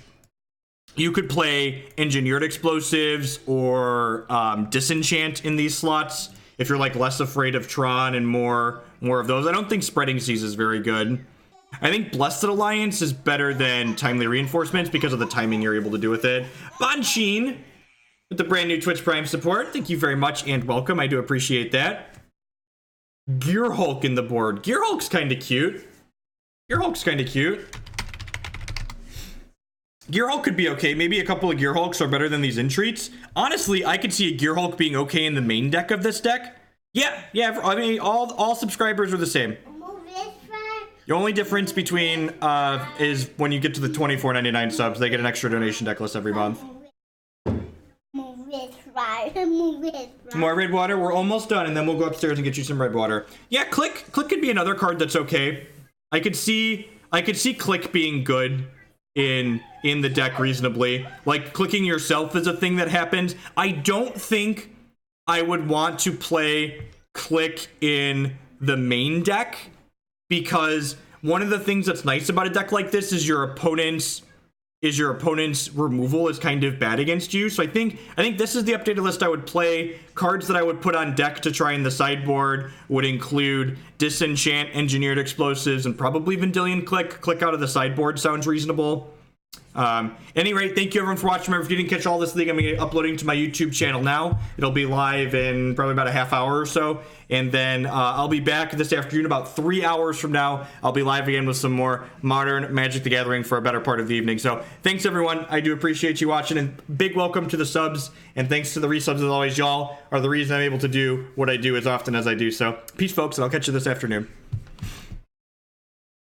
S1: you could play Engineered Explosives or Disenchant in these slots if you're like less afraid of Tron and more of those. I don't think Spreading Seas is very good. I think Blessed Alliance is better than Timely Reinforcements because of the timing you're able to do with it. Boncheen with the brand new Twitch Prime support. Thank you very much and welcome. I do appreciate that. Gearhulk in the board. Gearhulk's kind of cute. Gearhulk could be okay. Maybe a couple of Gearhulks are better than these Entreats. Honestly, I could see a Gearhulk being okay in the main deck of this deck. Yeah. I mean, all subscribers are the same. The only difference between is when you get to the $24.99 subs, they get an extra donation deck list every month. More red water. We're almost done, and then we'll go upstairs and get you some red water. Yeah, Click could be another card that's okay. I could see Click being good in the deck reasonably. Like clicking yourself is a thing that happens. I don't think I would want to play Click in the main deck, because one of the things that's nice about a deck like this is your opponent's removal is kind of bad against you. So I think this is the updated list I would play. Cards that I would put on deck to try in the sideboard would include Disenchant, Engineered Explosives, and probably Vendilion Click. Click out of the sideboard sounds reasonable. Any rate, thank you everyone for watching. Remember, if you didn't catch all this thing, I'm going to be uploading to my YouTube channel now. It'll be live in probably about a half hour or so. And then I'll be back this afternoon about 3 hours from now. I'll be live again with some more modern Magic the Gathering for a better part of the evening. So thanks everyone. I do appreciate you watching, and big welcome to the subs. And thanks to the resubs as always. Y'all are the reason I'm able to do what I do as often as I do. So peace folks, and I'll catch you this afternoon.